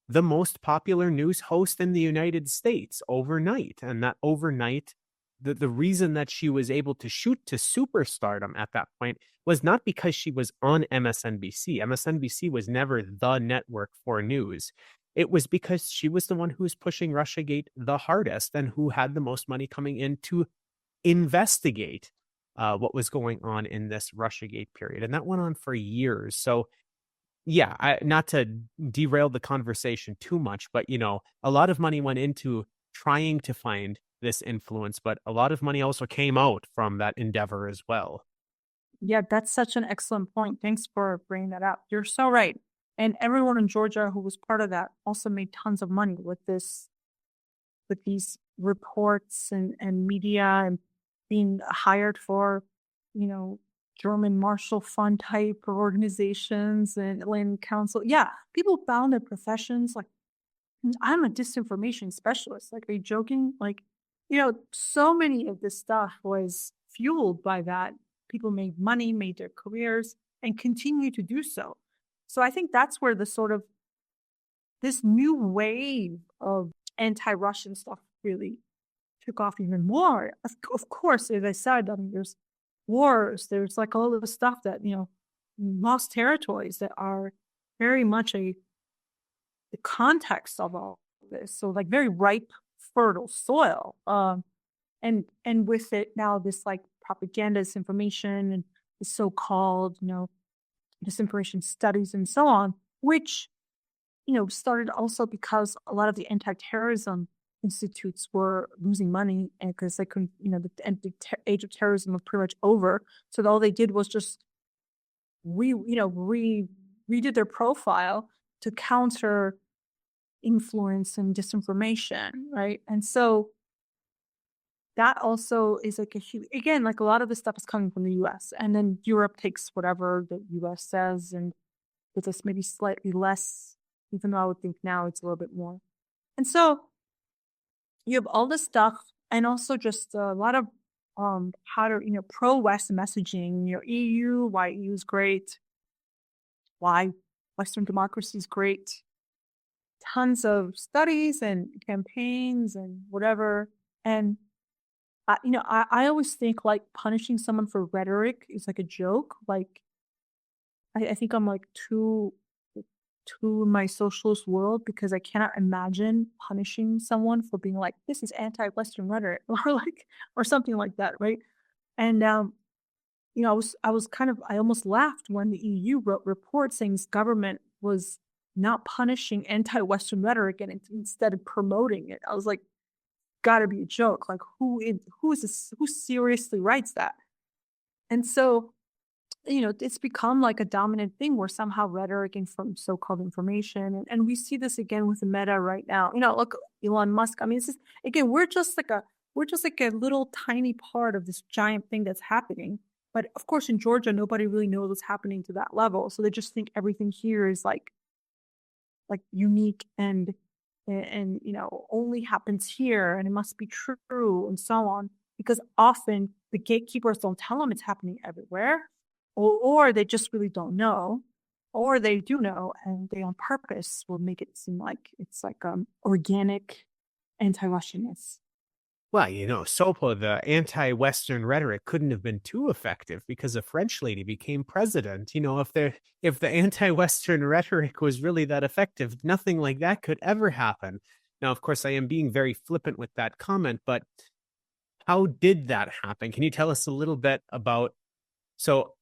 the most popular news host in the United States overnight. And that overnight, the reason that she was able to shoot to superstardom at that point was not because she was on MSNBC. MSNBC was never the network for news. It was because she was the one who was pushing Russiagate the hardest and who had the most money coming in to investigate what was going on in this Russiagate period. And that went on for years. So, yeah, not to derail the conversation too much, but, a lot of money went into trying to find this influence, but a lot of money also came out from that endeavor as well. Yeah, that's such an excellent point. Thanks for bringing that up. You're so right. And everyone in Georgia who was part of that also made tons of money with these reports and media and being hired for, German Marshall Fund type organizations and Atlantic Council. Yeah, people found their professions. Like, I'm a disinformation specialist. Like, are you joking? Like, so many of this stuff was fueled by that. People made money, made their careers, and continue to do so. So I think that's where the sort of this new wave of anti-Russian stuff really took off even more. Of course, as I said, there's wars, there's like all of the stuff that, lost territories that are very much the context of all this. So like very ripe, fertile soil. and with it now this like propaganda, disinformation, and the so-called, disinformation studies and so on, which, started also because a lot of the anti-terrorism institutes were losing money and because they couldn't, the age of terrorism was pretty much over. So all they did was just redid their profile to counter influence and disinformation, right? And so that also is like a huge, again, like a lot of this stuff is coming from the US, and then Europe takes whatever the US says and with us maybe slightly less, even though I would think now it's a little bit more. And so you have all this stuff and also just a lot of pro-West messaging, EU, why EU is great, why Western democracy is great. Tons of studies and campaigns and whatever. And, I always think like punishing someone for rhetoric is like a joke. Like, I think I'm like too in my socialist world because I cannot imagine punishing someone for being like, this is anti-Western rhetoric or something like that. Right. And, I almost laughed when the EU wrote reports saying this government was not punishing anti-Western rhetoric and instead of promoting it. I was like, gotta be a joke. Like who seriously writes that? And so, it's become like a dominant thing where somehow rhetoric and from so-called information. And we see this again with Meta right now. Look, Elon Musk. I mean, it's just, again, we're just like a little tiny part of this giant thing that's happening. But of course, in Georgia, nobody really knows what's happening to that level. So they just think everything here is like unique and only happens here and it must be true and so on, because often the gatekeepers don't tell them it's happening everywhere, or they just really don't know, or they do know and they on purpose will make it seem like it's like organic anti-Russianness. Well, Sopo, the anti-Western rhetoric couldn't have been too effective because a French lady became president. If the anti-Western rhetoric was really that effective, nothing like that could ever happen. Now, of course, I am being very flippant with that comment, but how did that happen? Can you tell us a little bit about? So,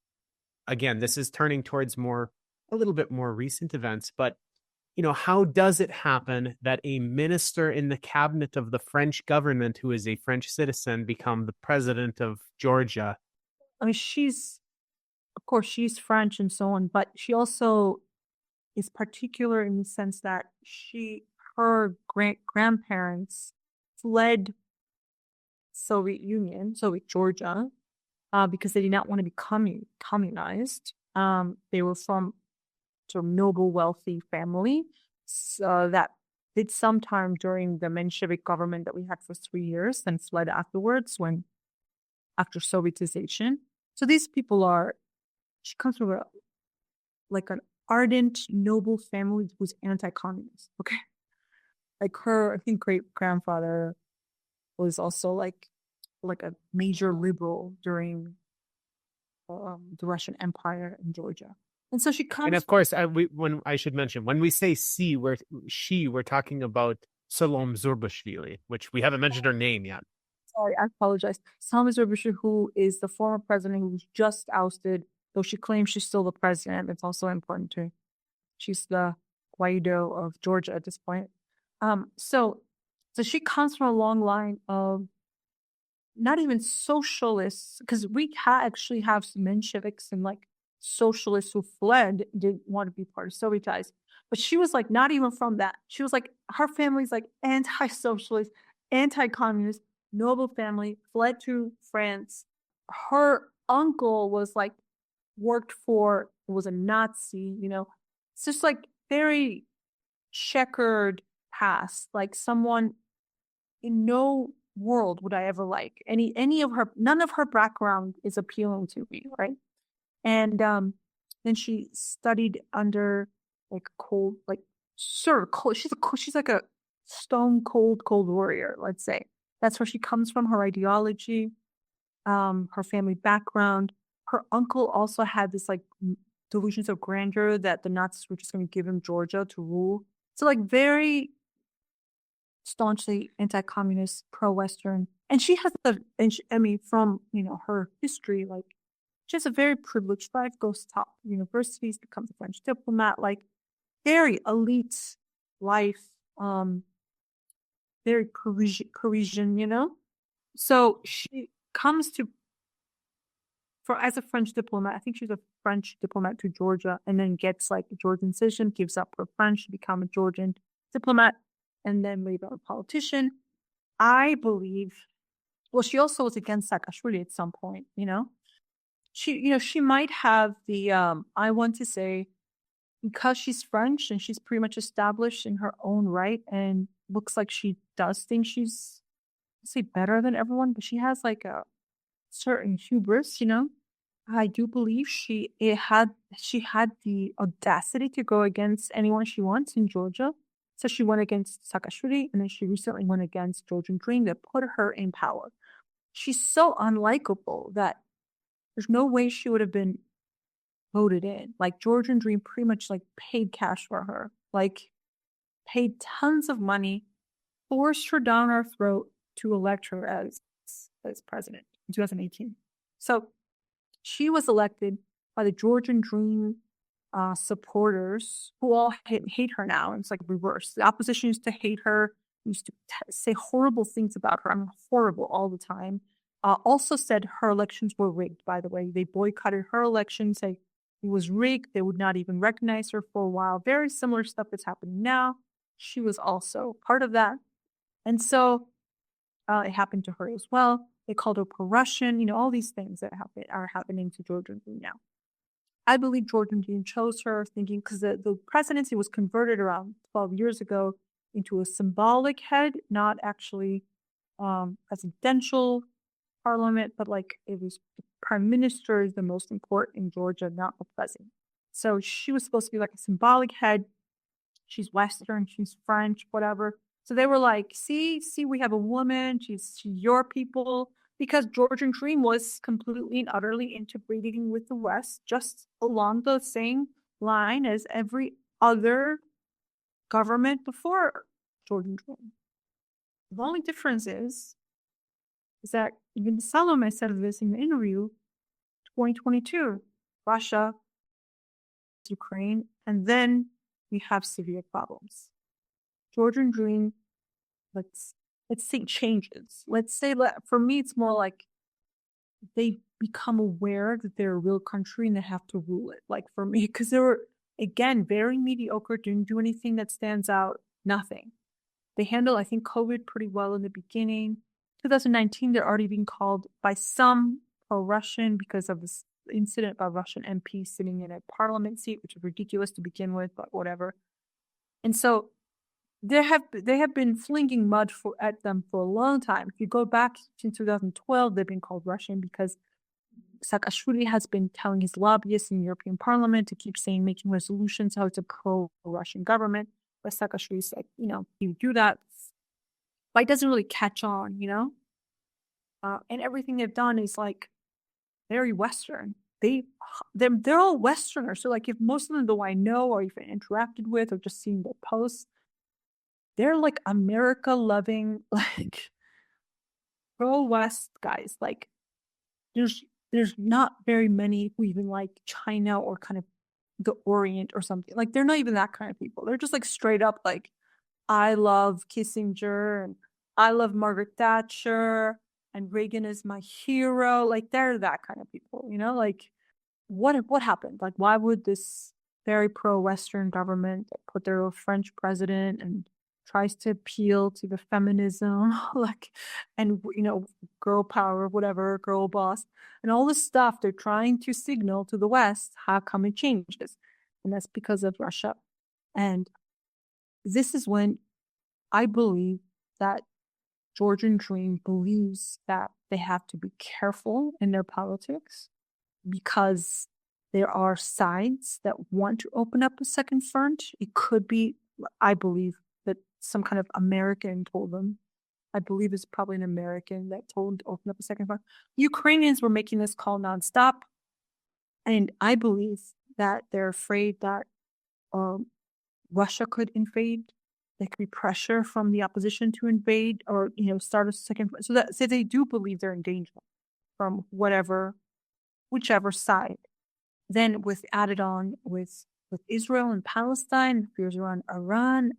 again, this is turning towards a little bit more recent events, but how does it happen that a minister in the cabinet of the French government who is a French citizen become the president of Georgia? I mean, she's French and so on, but she also is particular in the sense that her grandparents fled Soviet Georgia, because they did not want to be communized. They were from sort of noble, wealthy family that did sometime during the Menshevik government that we had for 3 years, then fled afterwards after Sovietization. So these people she comes from an ardent, noble family who's anti-communist. Okay. Like her, I think great-grandfather was also like a major liberal during the Russian Empire in Georgia. And so she comes. And of course, I should mention, when we say we're talking about Salome Zurabishvili, which we haven't mentioned her name yet. Sorry, I apologize. Salome Zurabishvili, who is the former president who was just ousted, though she claims she's still the president. It's also important too. She's the Guaido of Georgia at this point. So she comes from a long line of not even socialists, because we actually have some Mensheviks and like socialists who fled, didn't want to be part of Sovietized. But she was like not even from that. She was like, her family's like anti-socialist, anti-communist, noble family, fled to France. Her uncle was like was a Nazi, It's just like very checkered past, like someone in no world would I ever like. None of her background is appealing to me, right? And then she studied under like cold, like sort of cold. She's like a stone cold warrior, let's say. That's where she comes from, her ideology, her family background. Her uncle also had this like delusions of grandeur that the Nazis were just going to give him Georgia to rule. So like very staunchly anti-communist, pro-Western, and she has from her history, like she has a very privileged life, goes to top universities, becomes a French diplomat, like very elite life, very Parisian. So she comes to as a French diplomat. I think she's a French diplomat to Georgia, and then gets like a Georgian citizen, gives up her French to become a Georgian diplomat, and then later a politician. I believe. Well, she also was against Saakashvili at some point. She might have the I want to say, because she's French and she's pretty much established in her own right, and looks like she does think she's, say, better than everyone, but she has like a certain hubris. I do believe she had the audacity to go against anyone she wants in Georgia. So she went against Saakashvili, and then she recently went against Georgian Dream that put her in power. She's so unlikable that there's no way she would have been voted in. Like, Georgian Dream pretty much like paid cash for her, like paid tons of money, forced her down our throat to elect her as president in 2018. So she was elected by the Georgian Dream supporters, who all hate her now. And it's like reverse. The opposition used to hate her, used to say horrible things about her. I mean, horrible all the time. Also said her elections were rigged, by the way. They boycotted her election, say it was rigged. They would not even recognize her for a while. Very similar stuff that's happening now. She was also part of that. And so it happened to her as well. They called her pro-Russian, all these things that are happening to Georgian Dream now. I believe Georgian Dream chose her thinking, because the presidency was converted around 12 years ago into a symbolic head, not actually presidential parliament, but like it was the prime minister is the most important in Georgia, not the president. So she was supposed to be like a symbolic head. She's Western, she's French, whatever. So they were like, see, we have a woman, she's your people. Because Georgian Dream was completely and utterly integrating with the West, just along the same line as every other government before Georgian Dream. The only difference is that even Salome said this in the interview, 2022, Russia, Ukraine, and then we have severe problems. Georgian Dream, let's say, changes. Let's say, for me, it's more like they become aware that they're a real country and they have to rule it. Like, for me, because they were, again, very mediocre, didn't do anything that stands out, nothing. They handled, I think, COVID pretty well in the beginning. 2019, they're already being called by some pro-Russian because of this incident about Russian MPs sitting in a parliament seat, which is ridiculous to begin with, but whatever. And so they have been flinging mud at them for a long time. If you go back to 2012, they've been called Russian because Saakashvili has been telling his lobbyists in the European Parliament to keep making resolutions how it's a pro-Russian government. But Saakashvili's like, you do that, but it doesn't really catch on, and everything they've done is like very Western. They're all Westerners. So like, if most of them though I know or even interacted with or just seen their posts, they're like America-loving, like pro-West guys. Like, there's not very many who even like China or kind of the Orient or something. Like, they're not even that kind of people. They're just like straight up like, I love Kissinger and I love Margaret Thatcher and Reagan is my hero. Like, they're that kind of people, like what happened? Like, why would this very pro-Western government put their French president and tries to appeal to the feminism, like, and girl power, whatever, girl boss, and all this stuff they're trying to signal to the West, how come it changes? And that's because of Russia. And this is when I believe that Georgian Dream believes that they have to be careful in their politics because there are sides that want to open up a second front. It could be, I believe, that some kind of American told them. I believe it's probably an American that told them to open up a second front. Ukrainians were making this call nonstop. And I believe that they're afraid that Russia could invade. there could be pressure from the opposition to invade or, start a second. So that say they do believe they're in danger from whichever side. Then with added on with Israel and Palestine, fears around Iran,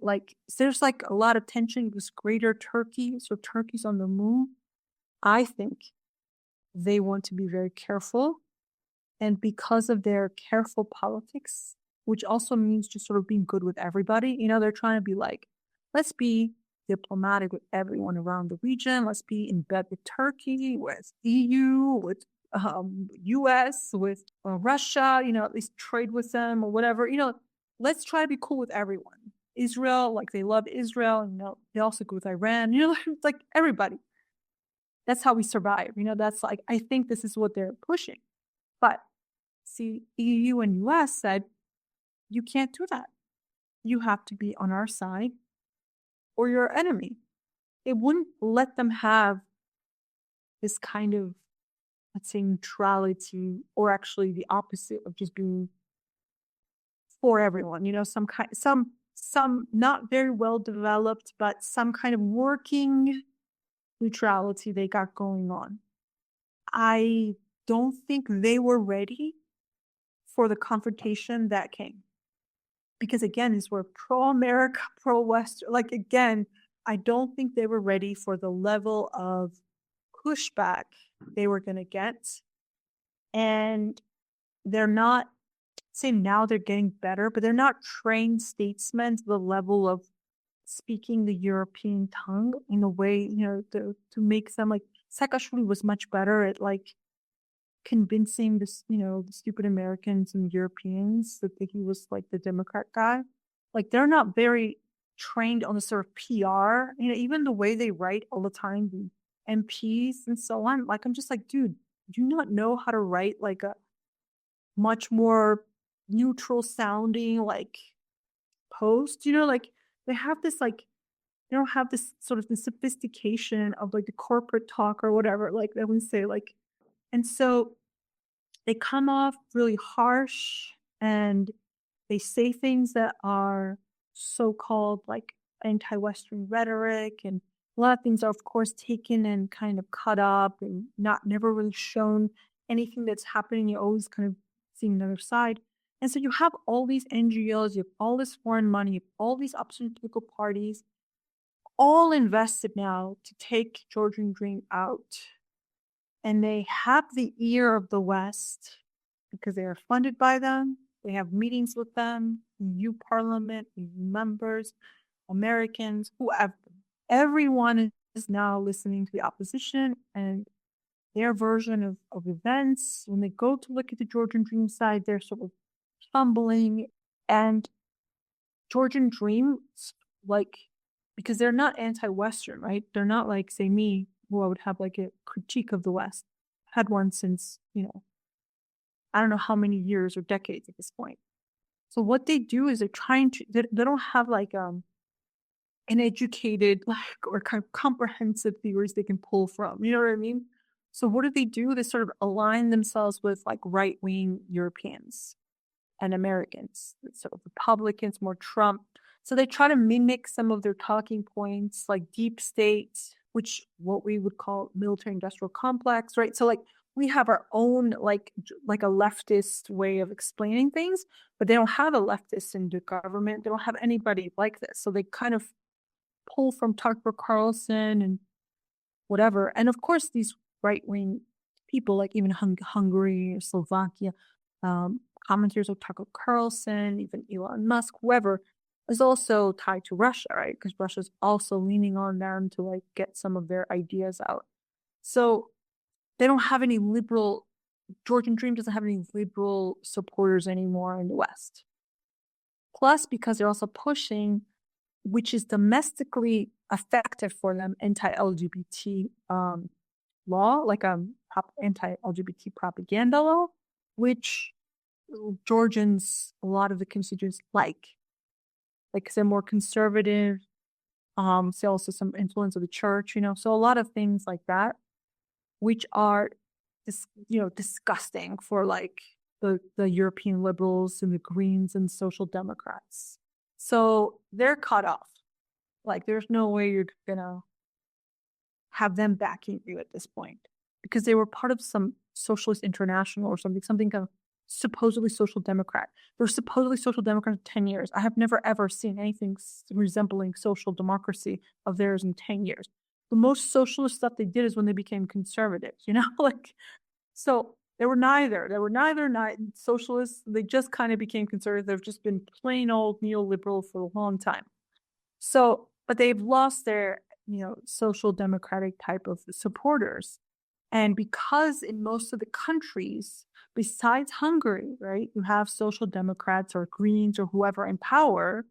there's a lot of tension with greater Turkey. So Turkey's on the move. I think they want to be very careful. And because of their careful politics, which also means just sort of being good with everybody, they're trying to be let's be diplomatic with everyone around the region. Let's be in bed with Turkey, with EU, with US, with Russia, at least trade with them or whatever. Let's try to be cool with everyone. Israel, they love Israel, they also go with Iran, everybody. That's how we survive. That's I think this is what they're pushing. But see, EU and US said, you can't do that. You have to be on our side or your enemy. It wouldn't let them have this kind of, let's say, neutrality, or actually the opposite of just being for everyone. Some not very well developed, but some kind of working neutrality they got going on. I don't think they were ready for the confrontation that came. Because again, these were pro-America, pro-Western. Again, I don't think they were ready for the level of pushback they were going to get. And they're not, say now they're getting better, but they're not trained statesmen to the level of speaking the European tongue in a way, to make them Saakashvili was much better at convincing the stupid Americans and Europeans that he was the Democrat guy. They're not very trained on the sort of PR, even the way they write all the time, the MPs and so on. I'm just dude, do you not know how to write a much more neutral sounding post? They have this they don't have this sort of the sophistication of the corporate talk or whatever, they would say and so they come off really harsh and they say things that are so-called anti-Western rhetoric, and a lot of things are of course taken and kind of cut up and never really shown anything that's happening. You're always kind of seeing the other side. And so you have all these NGOs, you have all this foreign money, you have all these opposition political parties, all invested now to take Georgian Dream out. And they have the ear of the West because they are funded by them. They have meetings with them, EU Parliament, EU members, Americans, whoever. Everyone is now listening to the opposition and their version of events. When they go to look at the Georgian Dream side, they're sort of fumbling. And Georgian Dream, because they're not anti-Western, right? They're not say me, who I would have a critique of the West. Had one since, I don't know how many years or decades at this point. So what they do is they're trying to, they don't have an educated or kind of comprehensive theories they can pull from. You know what I mean? So what do? They sort of align themselves with right-wing Europeans and Americans, sort of Republicans, more Trump. So they try to mimic some of their talking points, deep state, which what we would call military-industrial complex, right? So we have our own a leftist way of explaining things, but they don't have a leftist in the government. They don't have anybody like this. So they kind of pull from Tucker Carlson and whatever. And of course, these right-wing people, even Hungary or Slovakia, commentators of Tucker Carlson, even Elon Musk, whoever, is also tied to Russia, right? Because Russia's also leaning on them to get some of their ideas out. So they don't have any liberal, Georgian Dream doesn't have any liberal supporters anymore in the West. Plus, because they're also pushing, which is domestically effective for them, anti-LGBT law, anti-LGBT propaganda law, which Georgians, a lot of the constituents because they're more conservative. So also some influence of the church, so a lot of things like that, which are, disgusting for the European liberals and the Greens and Social Democrats. So they're cut off. Like, there's no way you're gonna have them backing you at this point because they were part of some socialist international or something kind of supposedly social democrat. They're supposedly social democrats in 10 years. I have never ever seen anything resembling social democracy of theirs in 10 years. The most socialist stuff they did is when they became conservatives, like, so they were neither. They were neither socialists. They just kind of became conservative. They've just been plain old neoliberal for a long time. So, but they've lost their, social democratic type of supporters. And because in most of the countries, besides Hungary, right, you have social democrats or Greens or whoever in power,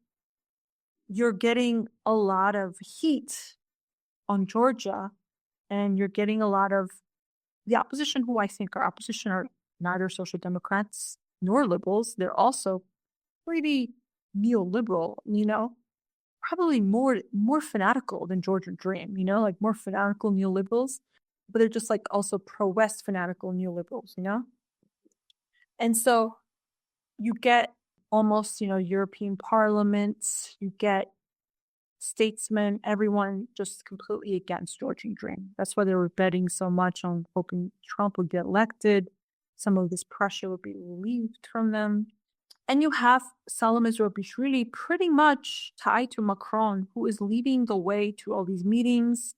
you're getting a lot of heat on Georgia, and you're getting a lot of the opposition, who I think are neither social democrats nor liberals. They're also pretty neoliberal, probably more fanatical than Georgian Dream, like more fanatical neoliberals, but they're just like also pro-West fanatical neoliberals, And so you get almost, European parliaments, you get statesmen, everyone just completely against Georgian Dream. That's why they were betting so much on hoping Trump would get elected. Some of this pressure would be relieved from them. And you have Salome Zurabishvili pretty much tied to Macron, who is leading the way to all these meetings.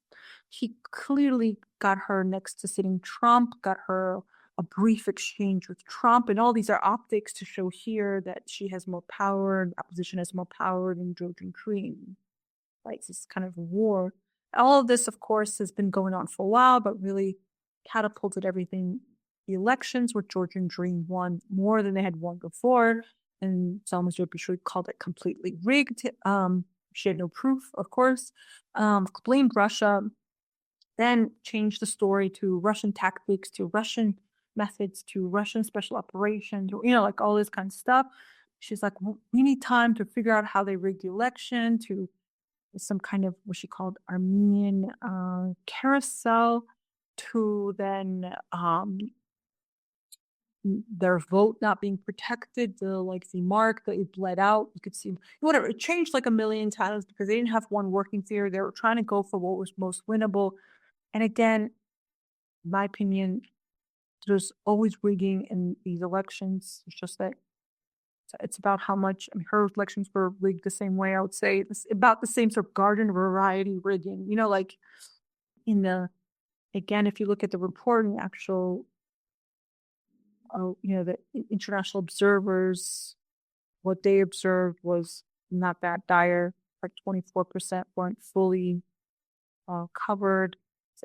He clearly got her next to sitting Trump, got her a brief exchange with Trump, and all these are optics to show here that she has more power, the opposition has more power than Georgian Dream. Right, this kind of war. All of this, of course, has been going on for a while, but really catapulted everything. The elections where Georgian Dream won more than they had won before, and Salome Zurabishvili called it completely rigged. She had no proof, of course. Blamed Russia, then changed the story to Russian tactics, to Russian methods, to Russian special operations, like all this kind of stuff. She's like, we need time to figure out how they rigged the election, to some kind of what she called Armenian carousel, to then their vote not being protected, the mark that it bled out. You could see whatever. It changed like a million times because they didn't have one working theory. They were trying to go for what was most winnable. And again, in my opinion, there's always rigging in these elections. It's just that it's about how much, her elections were rigged the same way. I would say it's about the same sort of garden variety rigging, like again, if you look at the report and actual, the international observers, what they observed was not that dire. Like 24% weren't fully covered.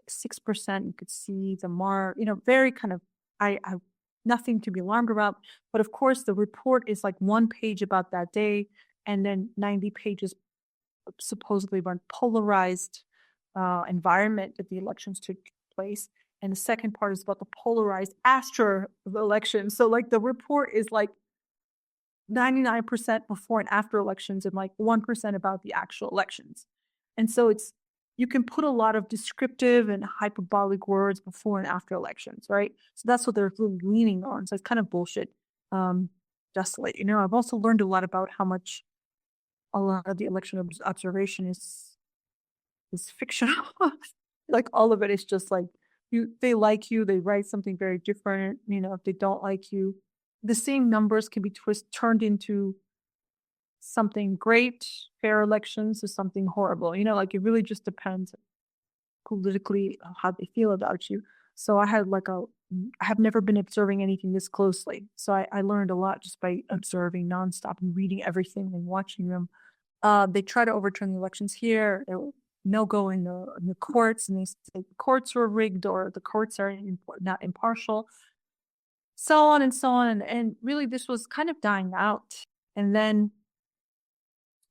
6% you could see the mark, very kind of, I nothing to be alarmed about. But of course, the report is like one page about that day, and then 90 pages supposedly about polarized environment that the elections took place. And the second part is about the polarized after the election. So like the report is like 99% before and after elections and like 1% about the actual elections. And so you can put a lot of descriptive and hyperbolic words before and after elections, right? So that's what they're really leaning on. So it's kind of bullshit. Just to let you know, I've also learned a lot about how much a lot of the election observation is fictional. Like all of it is just like they like you, they write something very different. If they don't like you, the same numbers can be turned into something great. Fair elections is something horrible. Like it really just depends politically how they feel about you. So I have never been observing anything this closely. So I learned a lot just by observing nonstop and reading everything and watching them. They try to overturn the elections here. There were no-go in the courts, and they say the courts were rigged or the courts are not impartial. So on and so on. And really this was kind of dying out. And then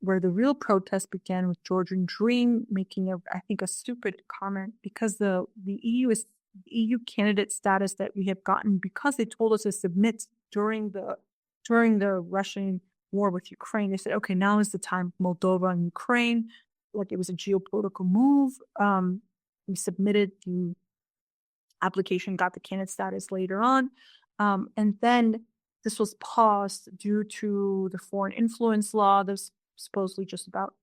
where the real protest began with Georgian Dream making I think a stupid comment, because the EU candidate status that we have gotten because they told us to submit during the Russian war with Ukraine. They said, okay, now is the time, Moldova and Ukraine, like it was a geopolitical move. We submitted the application, got the candidate status later on. And then this was paused due to the foreign influence law. There's supposedly just about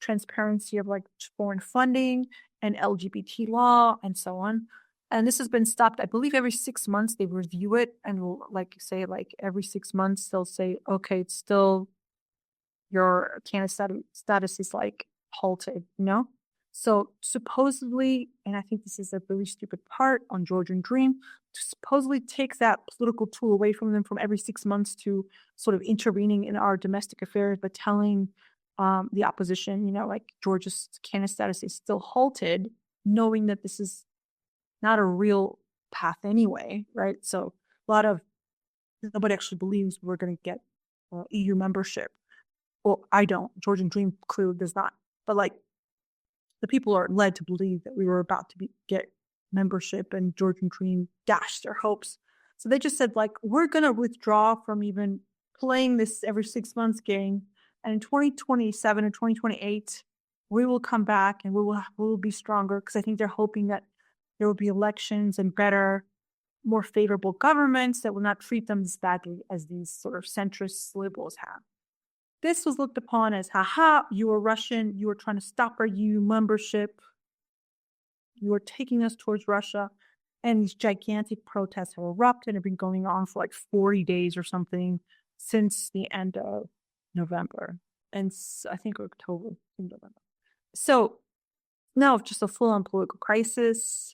transparency of like foreign funding and LGBT law and so on. And this has been stopped. I believe every 6 months they review it and will like say like every 6 months they'll say, okay, it's still your candidate status is like halted, you know? So supposedly, and I think this is a really stupid part on Georgian Dream, to supposedly take that political tool away from them from every 6 months to sort of intervening in our domestic affairs, but telling the opposition, you know, like Georgia's candidate status is still halted, knowing that this is not a real path anyway, right? So nobody actually believes we're going to get EU membership. Well, I don't. Georgian Dream clearly does not. But like the people are led to believe that we were about to get membership, and Georgian Dream dashed their hopes. So they just said like, we're going to withdraw from even playing this every 6 months game. And in 2027 and 2028, we will come back and we will be stronger, because I think they're hoping that there will be elections and better, more favorable governments that will not treat them as badly as these sort of centrist liberals have. This was looked upon as, haha, you were Russian, you were trying to stop our EU membership, you were taking us towards Russia, and these gigantic protests have erupted and have been going on for like 40 days or something since the end of November, and I think October, November. So now it's just a full-on political crisis.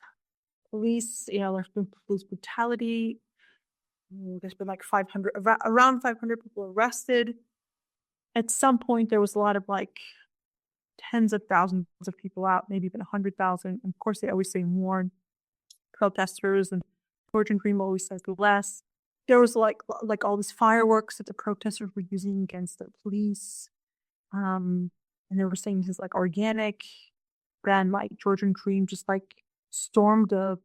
Police, you know, there's been police brutality. There's been like around 500 people arrested. At some point, there was a lot of like tens of thousands of people out, maybe even 100,000. Of course, they always say more protesters, and Georgian Dream always says less. There was like all these fireworks that the protesters were using against the police, and they were saying this is like organic. Then like Georgian Dream just like stormed the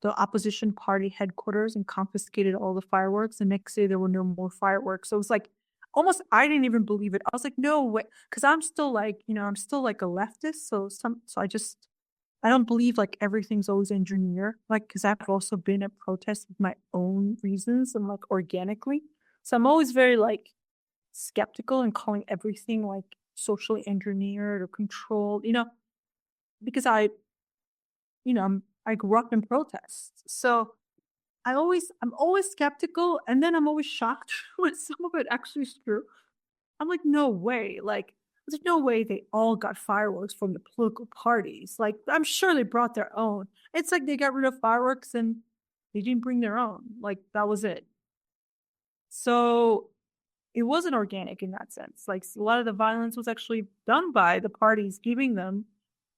opposition party headquarters and confiscated all the fireworks. And next day there were no more fireworks. So it was like almost, I didn't even believe it. I was like, no way, because I'm still like, you know, I'm still like a leftist. So I don't believe like everything's always engineered. Like, because I've also been at protests with my own reasons and like organically. So I'm always very like skeptical and calling everything like socially engineered or controlled, you know, because I grew up in protests. So I'm always skeptical, and then I'm always shocked when some of it actually is true. I'm like, no way. Like, there's no way they all got fireworks from the political parties. Like, I'm sure they brought their own. It's like they got rid of fireworks and they didn't bring their own. Like, that was it. So it wasn't organic in that sense. Like, a lot of the violence was actually done by the parties giving them.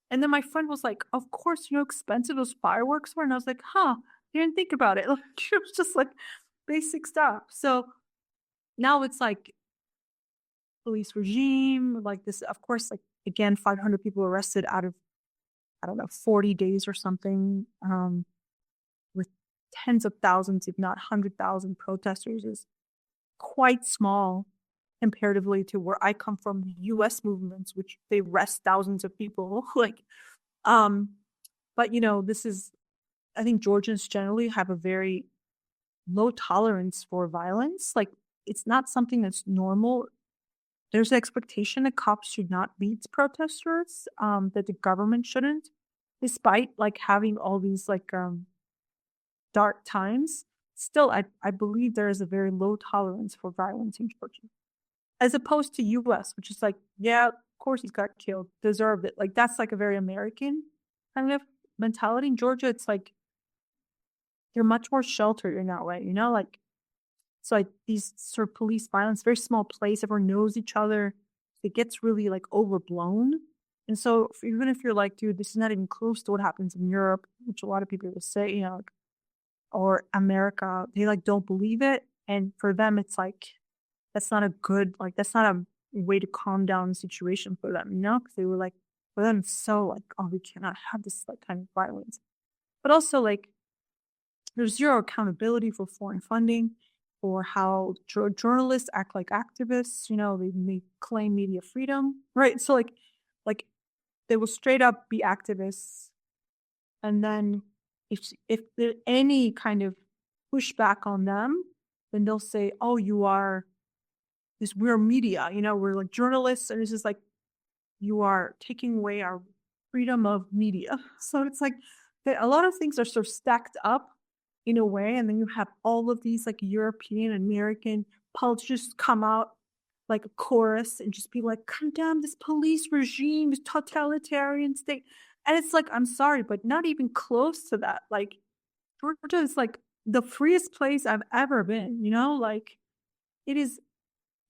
And then my friend was like, of course, you know how expensive those fireworks were? And I was like, I didn't think about it. Like, it was just like basic stuff. So now it's like police regime, like this, of course, like again, 500 people arrested out of, I don't know, 40 days or something, with tens of thousands, if not 100,000 protesters is quite small comparatively to where I come from, the U.S. movements, which they arrest thousands of people. Like, but you know, I think Georgians generally have a very low tolerance for violence. Like, it's not something that's normal. There's an expectation that cops should not beat protesters, that the government shouldn't, despite like having all these like dark times. Still, I believe there is a very low tolerance for violence in Georgia, as opposed to U.S., which is like, yeah, of course he's got killed, deserved it. Like, that's like a very American kind of mentality. In Georgia, it's like you're much more sheltered in that way, you know, like. So like these sort of police violence, very small place, everyone knows each other. It gets really like overblown. And so even if you're like, dude, this is not even close to what happens in Europe, which a lot of people will say, you know, like, or America, they like don't believe it. And for them, it's like, that's not a way to calm down the situation for them, you know? Because they were like, for them, it's so like, oh, we cannot have this like kind of violence. But also like, there's zero accountability for foreign funding, or how journalists act like activists. You know, they claim media freedom, right? So like they will straight up be activists, and then if there's any kind of pushback on them, then they'll say, "Oh, you are we're media, we're like journalists, and it's just like you are taking away our freedom of media. So it's like that a lot of things are sort of stacked up in a way, and then you have all of these like European American politicians come out like a chorus and just be like, condemn this police regime, this totalitarian state. And it's like, I'm sorry, but not even close to that. Like Georgia is like the freest place I've ever been, like it is,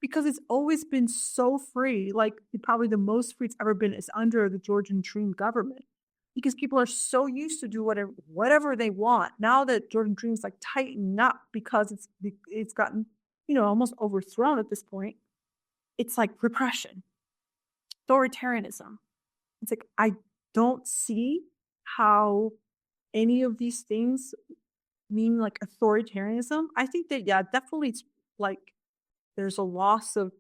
because it's always been so free. Like probably the most free it's ever been is under the Georgian Dream government, because people are so used to do whatever they want. Now that Georgian Dream is like tightened up because it's gotten, almost overthrown at this point. It's like repression, authoritarianism. It's like, I don't see how any of these things mean like authoritarianism. I think that, yeah, definitely it's like there's a loss of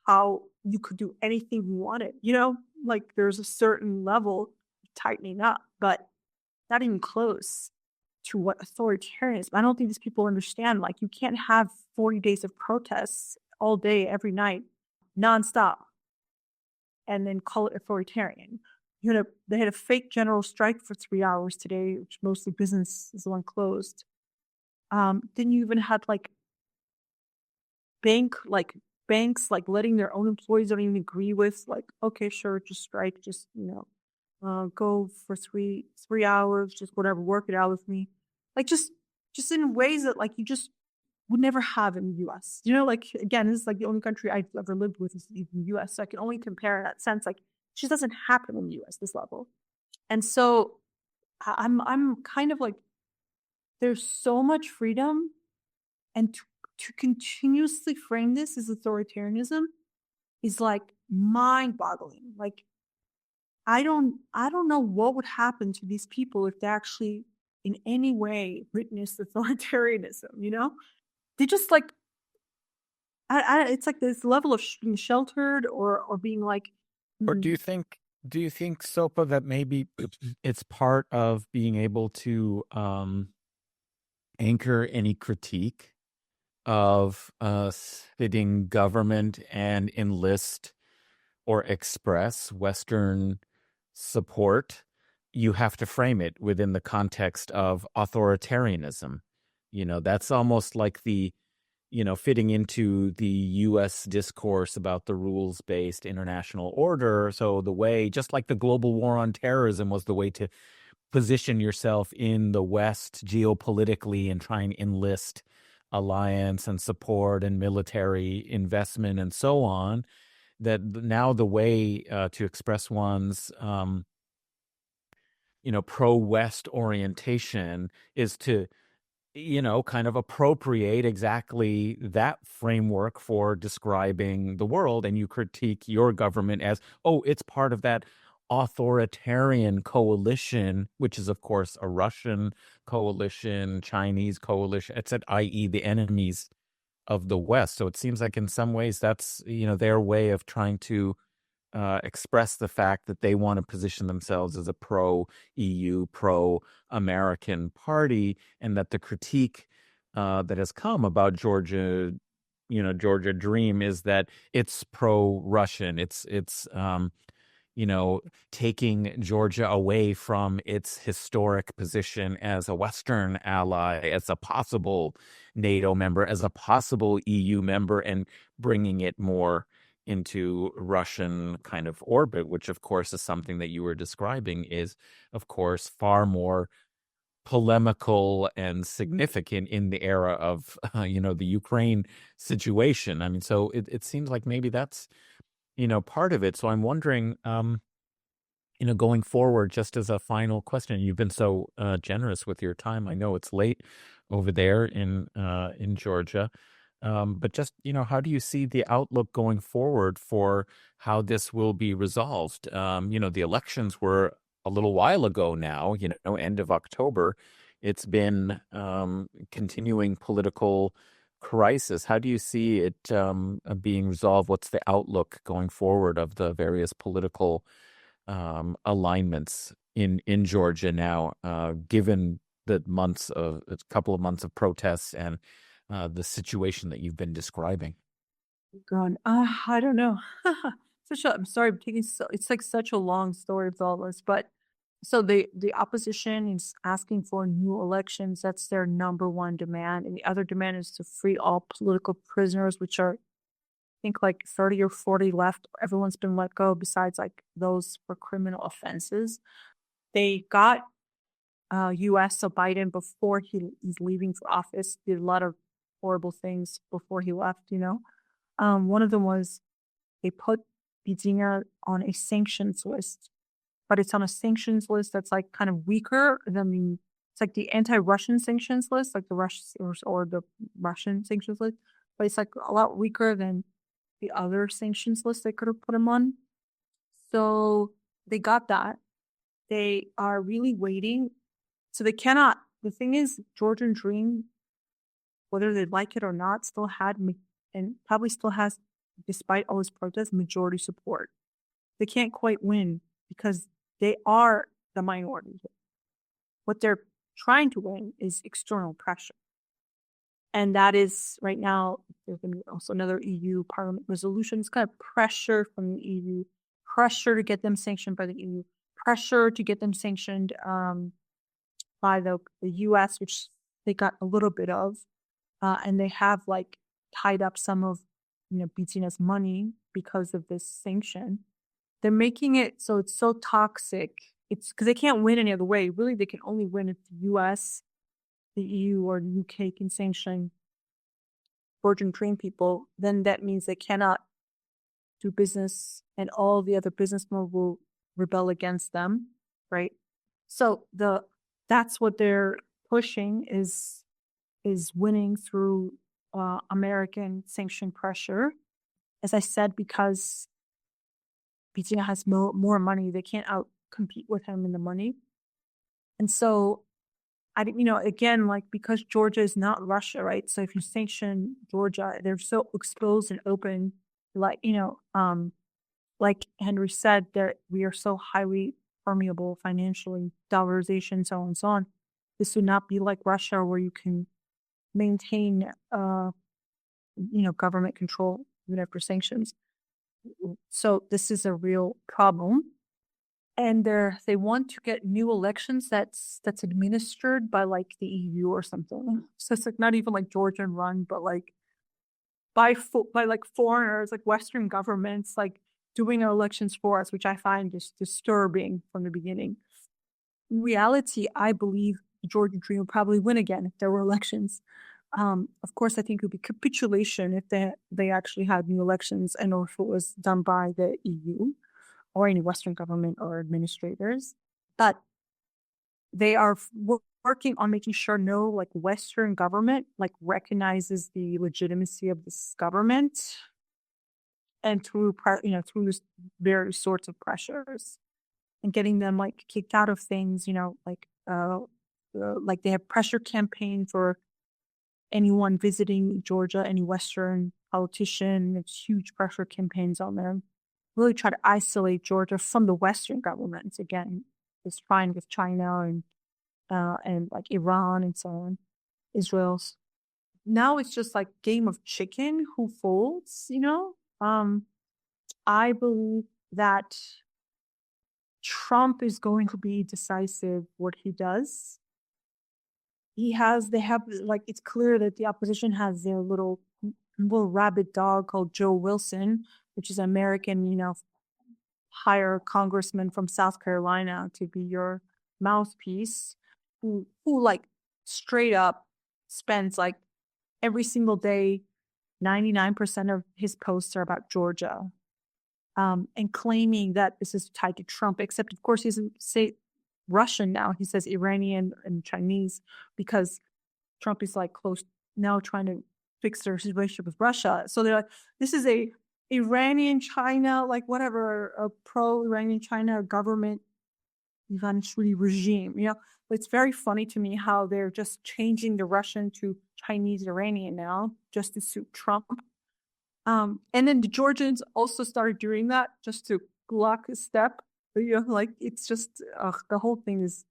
how you could do anything you wanted, like there's a certain level of tightening up, but not even close to what authoritarianism. I don't think these people understand, like you can't have 40 days of protests all day, every night, nonstop, and then call it authoritarian. They had a fake general strike for 3 hours today, which mostly business is the one closed. Then you even had like banks like letting their own employees don't even agree with, like, okay, sure, just strike, just go for three hours, just whatever, work it out with me, like just in ways that like you just would never have in the US. Like again, this is like the only country I've ever lived with is even the US. So I can only compare in that sense. Like it just doesn't happen in the US, this level. And so I'm kind of like, there's so much freedom, and to continuously frame this as authoritarianism is like mind-boggling. Like I don't know what would happen to these people if they actually in any way witnessed authoritarianism, They just like, it's like this level of being sheltered or being like. Or do you think, Sopa, that maybe it's part of being able to anchor any critique of sitting government and enlist or express Western support? You have to frame it within the context of authoritarianism. That's almost like the, fitting into the U.S. discourse about the rules-based international order. So the way, just like the global war on terrorism was the way to position yourself in the West geopolitically and try and enlist alliance and support and military investment and so on, that now the way to express one's pro-West orientation is to kind of appropriate exactly that framework for describing the world, and you critique your government as, oh, it's part of that authoritarian coalition, which is of course a Russian coalition, Chinese coalition, etc., i.e. the enemies of the West. So it seems like in some ways that's their way of trying to express the fact that they want to position themselves as a pro-EU, pro-American party, and that the critique that has come about Georgia Dream is that it's pro-Russian. It's taking Georgia away from its historic position as a Western ally, as a possible NATO member, as a possible EU member, and bringing it more into Russian kind of orbit, which of course is something that you were describing is, of course, far more polemical and significant in the era of, the Ukraine situation. I mean, so it seems like maybe that's, part of it. So I'm wondering, going forward, just as a final question, you've been so generous with your time. I know it's late over there in Georgia. But just, how do you see the outlook going forward for how this will be resolved? The elections were a little while ago now, end of October. It's been continuing political crisis. How do you see it being resolved? What's the outlook going forward of the various political alignments in Georgia now, given the a couple of months of protests and the situation that you've been describing? God, I don't know. I'm sorry, I'm taking it's like such a long story with all this, but so the opposition is asking for new elections. That's their number one demand, and the other demand is to free all political prisoners, which are, I think, like 30 or 40 left. Everyone's been let go besides like those for criminal offenses. They got U.S. So Biden, before he's leaving for office, did a lot of horrible things before he left. One of them was they put Bidzina on a sanctions list, but it's on a sanctions list that's like kind of weaker than it's like the anti-Russian sanctions list, like the Russian or the Russian sanctions list, but it's like a lot weaker than the other sanctions list they could have put him on. So they got that. They are really waiting. So they cannot. The thing is, Georgian Dream, whether they like it or not, still had and probably still has, despite all his protests, majority support. They can't quite win because they are the minority. What they're trying to win is external pressure. And that is right now, there's going to be also another EU Parliament resolution. It's kind of pressure from the EU, pressure to get them sanctioned by the EU, pressure to get them sanctioned by the US, which they got a little bit of. And they have like tied up some of Bidzina's money because of this sanction. They're making it so it's so toxic. It's because they can't win any other way. Really, they can only win if the US, the EU, or the UK can sanction Georgian Dream people. Then that means they cannot do business, and all the other businessmen will rebel against them, right? So that's what they're pushing is winning through American sanction pressure. As I said, because Bidzina has more money, they can't out-compete with him in the money. And so, again, like, because Georgia is not Russia, right? So if you sanction Georgia, they're so exposed and open, like, like Henry said, we are so highly permeable financially, dollarization, so on and so on. This would not be like Russia, where you can maintain, government control even after sanctions. So this is a real problem, and they want to get new elections that's administered by like the EU or something. So it's like not even like Georgian run, but like by like foreigners, like Western governments, like doing our elections for us, which I find just disturbing from the beginning. In reality, I believe the Georgian Dream will probably win again if there were elections. Of course, I think it would be capitulation if they actually had new elections and or if it was done by the EU or any Western government or administrators. But they are working on making sure no like Western government like recognizes the legitimacy of this government, and through through various sorts of pressures and getting them like kicked out of things. Like they have pressure campaign for anyone visiting Georgia, any Western politician. There's huge pressure campaigns on them. Really try to isolate Georgia from the Western governments. Again, it's fine with China and like Iran and so on, Israel's. Now it's just like game of chicken, who folds, I believe that Trump is going to be decisive what he does. They have like, it's clear that the opposition has their little rabid dog called Joe Wilson, which is an American, hire congressman from South Carolina to be your mouthpiece, who like straight up spends like every single day, 99% of his posts are about Georgia, and claiming that this is tied to Trump, except of course he doesn't say Russian now. He says Iranian and Chinese because Trump is like close now trying to fix their relationship with Russia. So they're like, this is a Iranian China, like whatever, a pro-Iranian China government eventually regime, But it's very funny to me how they're just changing the Russian to Chinese Iranian now just to suit Trump. And then the Georgians also started doing that just to block his step. Like it's just the whole thing is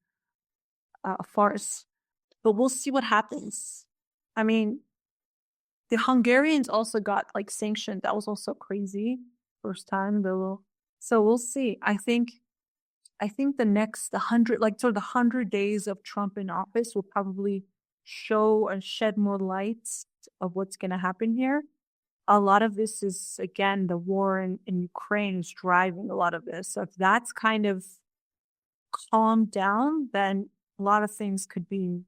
a farce. But we'll see what happens. I mean, The Hungarians also got like sanctioned. That was also crazy. First time so we'll see. I think the next 100 days of Trump in office will probably show and shed more lights of what's going to happen here. A lot of this is, again, the war in Ukraine is driving a lot of this. So if that's kind of calmed down, then a lot of things could be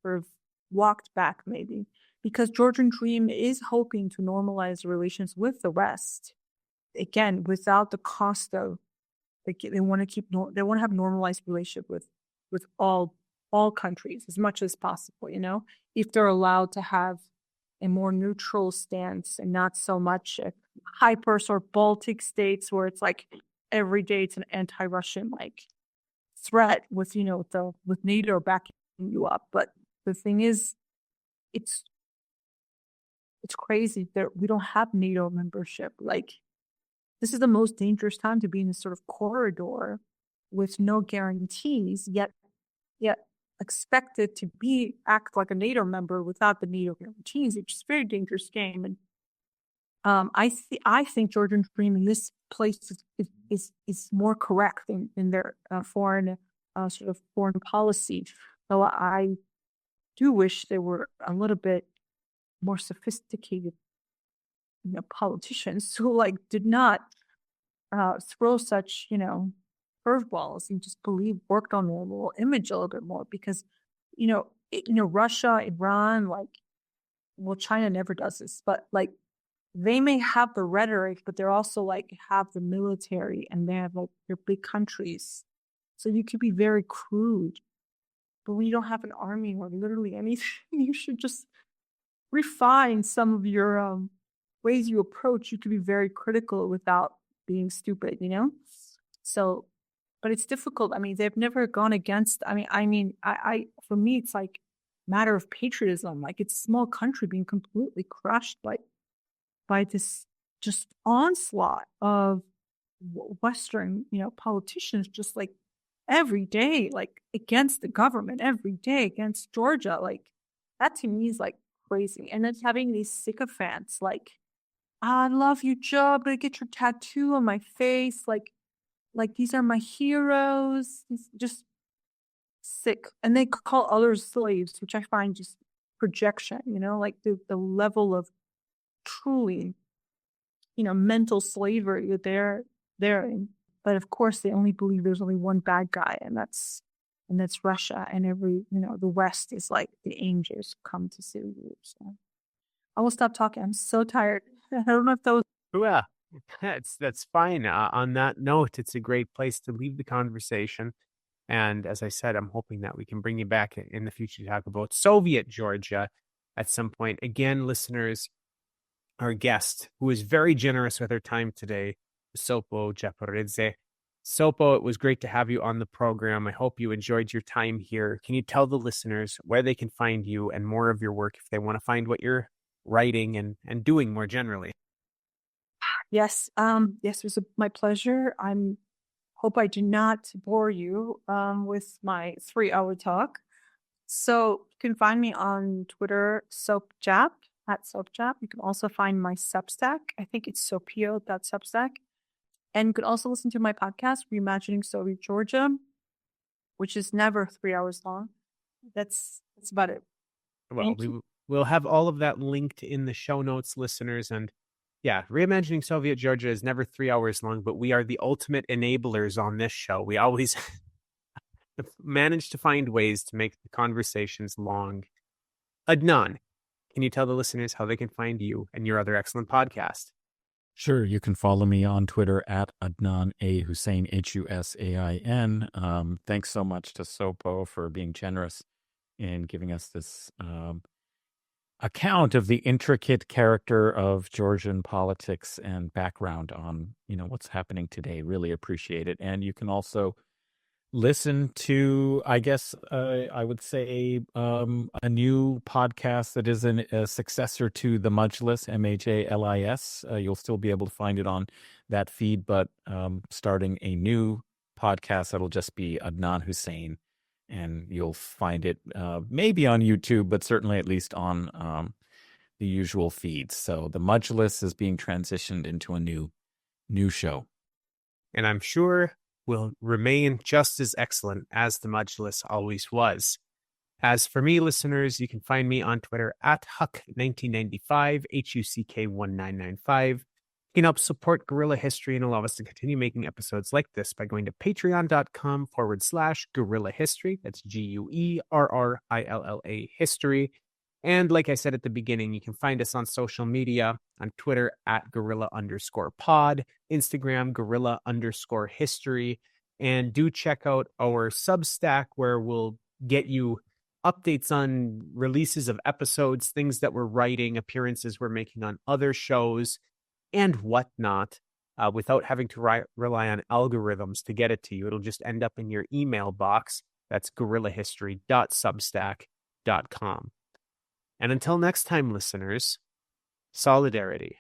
sort of walked back maybe. Because Georgian Dream is hoping to normalize relations with the West, again, without the cost of, they want to have normalized relationship with all countries as much as possible, if they're allowed to have a more neutral stance and not so much hyper or Baltic states where it's like every day it's an anti-Russian like threat with with NATO backing you up. But the thing is, it's crazy that we don't have NATO membership. Like, this is the most dangerous time to be in this sort of corridor with no guarantees, yet expected to act like a NATO member without the NATO guarantees. It's just a very dangerous game. And I think Georgian Dream in this place is more correct in their foreign policy. Though I do wish they were a little bit more sophisticated politicians who like did not throw such curveballs and just worked on their little image a little bit more, because Russia, Iran, China never does this, but like they may have the rhetoric, but they're also like have the military and they have like their big countries, so you could be very crude. But when you don't have an army or literally anything, you should just refine some of your ways you approach. You could be very critical without being stupid, So, but it's difficult. I mean, they've never gone against. I for me, it's like matter of patriotism. Like, it's a small country being completely crushed by this just onslaught of Western, politicians, just like every day, like against the government, every day against Georgia. Like, that to me is like crazy. And then having these sycophants like, I love you, Joe. I'm gonna get your tattoo on my face. Like these are my heroes. It's just sick. And they call others slaves, which I find just projection, like the level of truly, mental slavery that they're in. But of course, they only believe there's only one bad guy, and that's Russia. And the West is like the angels come to save you. So I will stop talking. I'm so tired. I don't know if that was. Yeah, that's fine. On that note, it's a great place to leave the conversation. And as I said, I'm hoping that we can bring you back in the future to talk about Soviet Georgia at some point. Again, listeners, our guest, who is very generous with her time today, Sopo Japaridze. Sopo, it was great to have you on the program. I hope you enjoyed your time here. Can you tell the listeners where they can find you and more of your work if they want to find what you're writing and doing more generally? Yes. Yes, it was my pleasure. Hope I do not bore you with my 3-hour talk. So you can find me on Twitter, SoapJap, @SoapJap. You can also find my Substack. I think it's Sopio.Substack. And you can also listen to my podcast, Reimagining Soviet Georgia, which is never 3 hours long. That's about it. Well, we'll have all of that linked in the show notes, listeners. And yeah, Reimagining Soviet Georgia is never 3 hours long, but we are the ultimate enablers on this show. We always manage to find ways to make the conversations long. Adnan, can you tell the listeners how they can find you and your other excellent podcast? Sure. You can follow me on Twitter at Adnan A. Hussein, Husain. Thanks so much to Sopo for being generous in giving us this account of the intricate character of Georgian politics and background on, what's happening today. Really appreciate it. And you can also listen to, I guess, I would say a new podcast that is a successor to the Majlis, Majlis. You'll still be able to find it on that feed, but starting a new podcast that'll just be Adnan Hussein, and you'll find it maybe on YouTube, but certainly at least on the usual feeds. So the Majlis is being transitioned into a new show. And I'm sure will remain just as excellent as the Majlis always was. As for me, listeners, you can find me on Twitter at Huck1995, HUCK1995. You can help support Guerrilla History and allow us to continue making episodes like this by going to patreon.com/Guerrilla History. That's GUERRILLA History. And like I said at the beginning, you can find us on social media on Twitter at Guerrilla_pod, Instagram Guerrilla_history. And do check out our Substack where we'll get you updates on releases of episodes, things that we're writing, appearances we're making on other shows, and whatnot, without having to rely on algorithms to get it to you. It'll just end up in your email box. That's guerrillahistory.substack.com. And until next time, listeners, solidarity.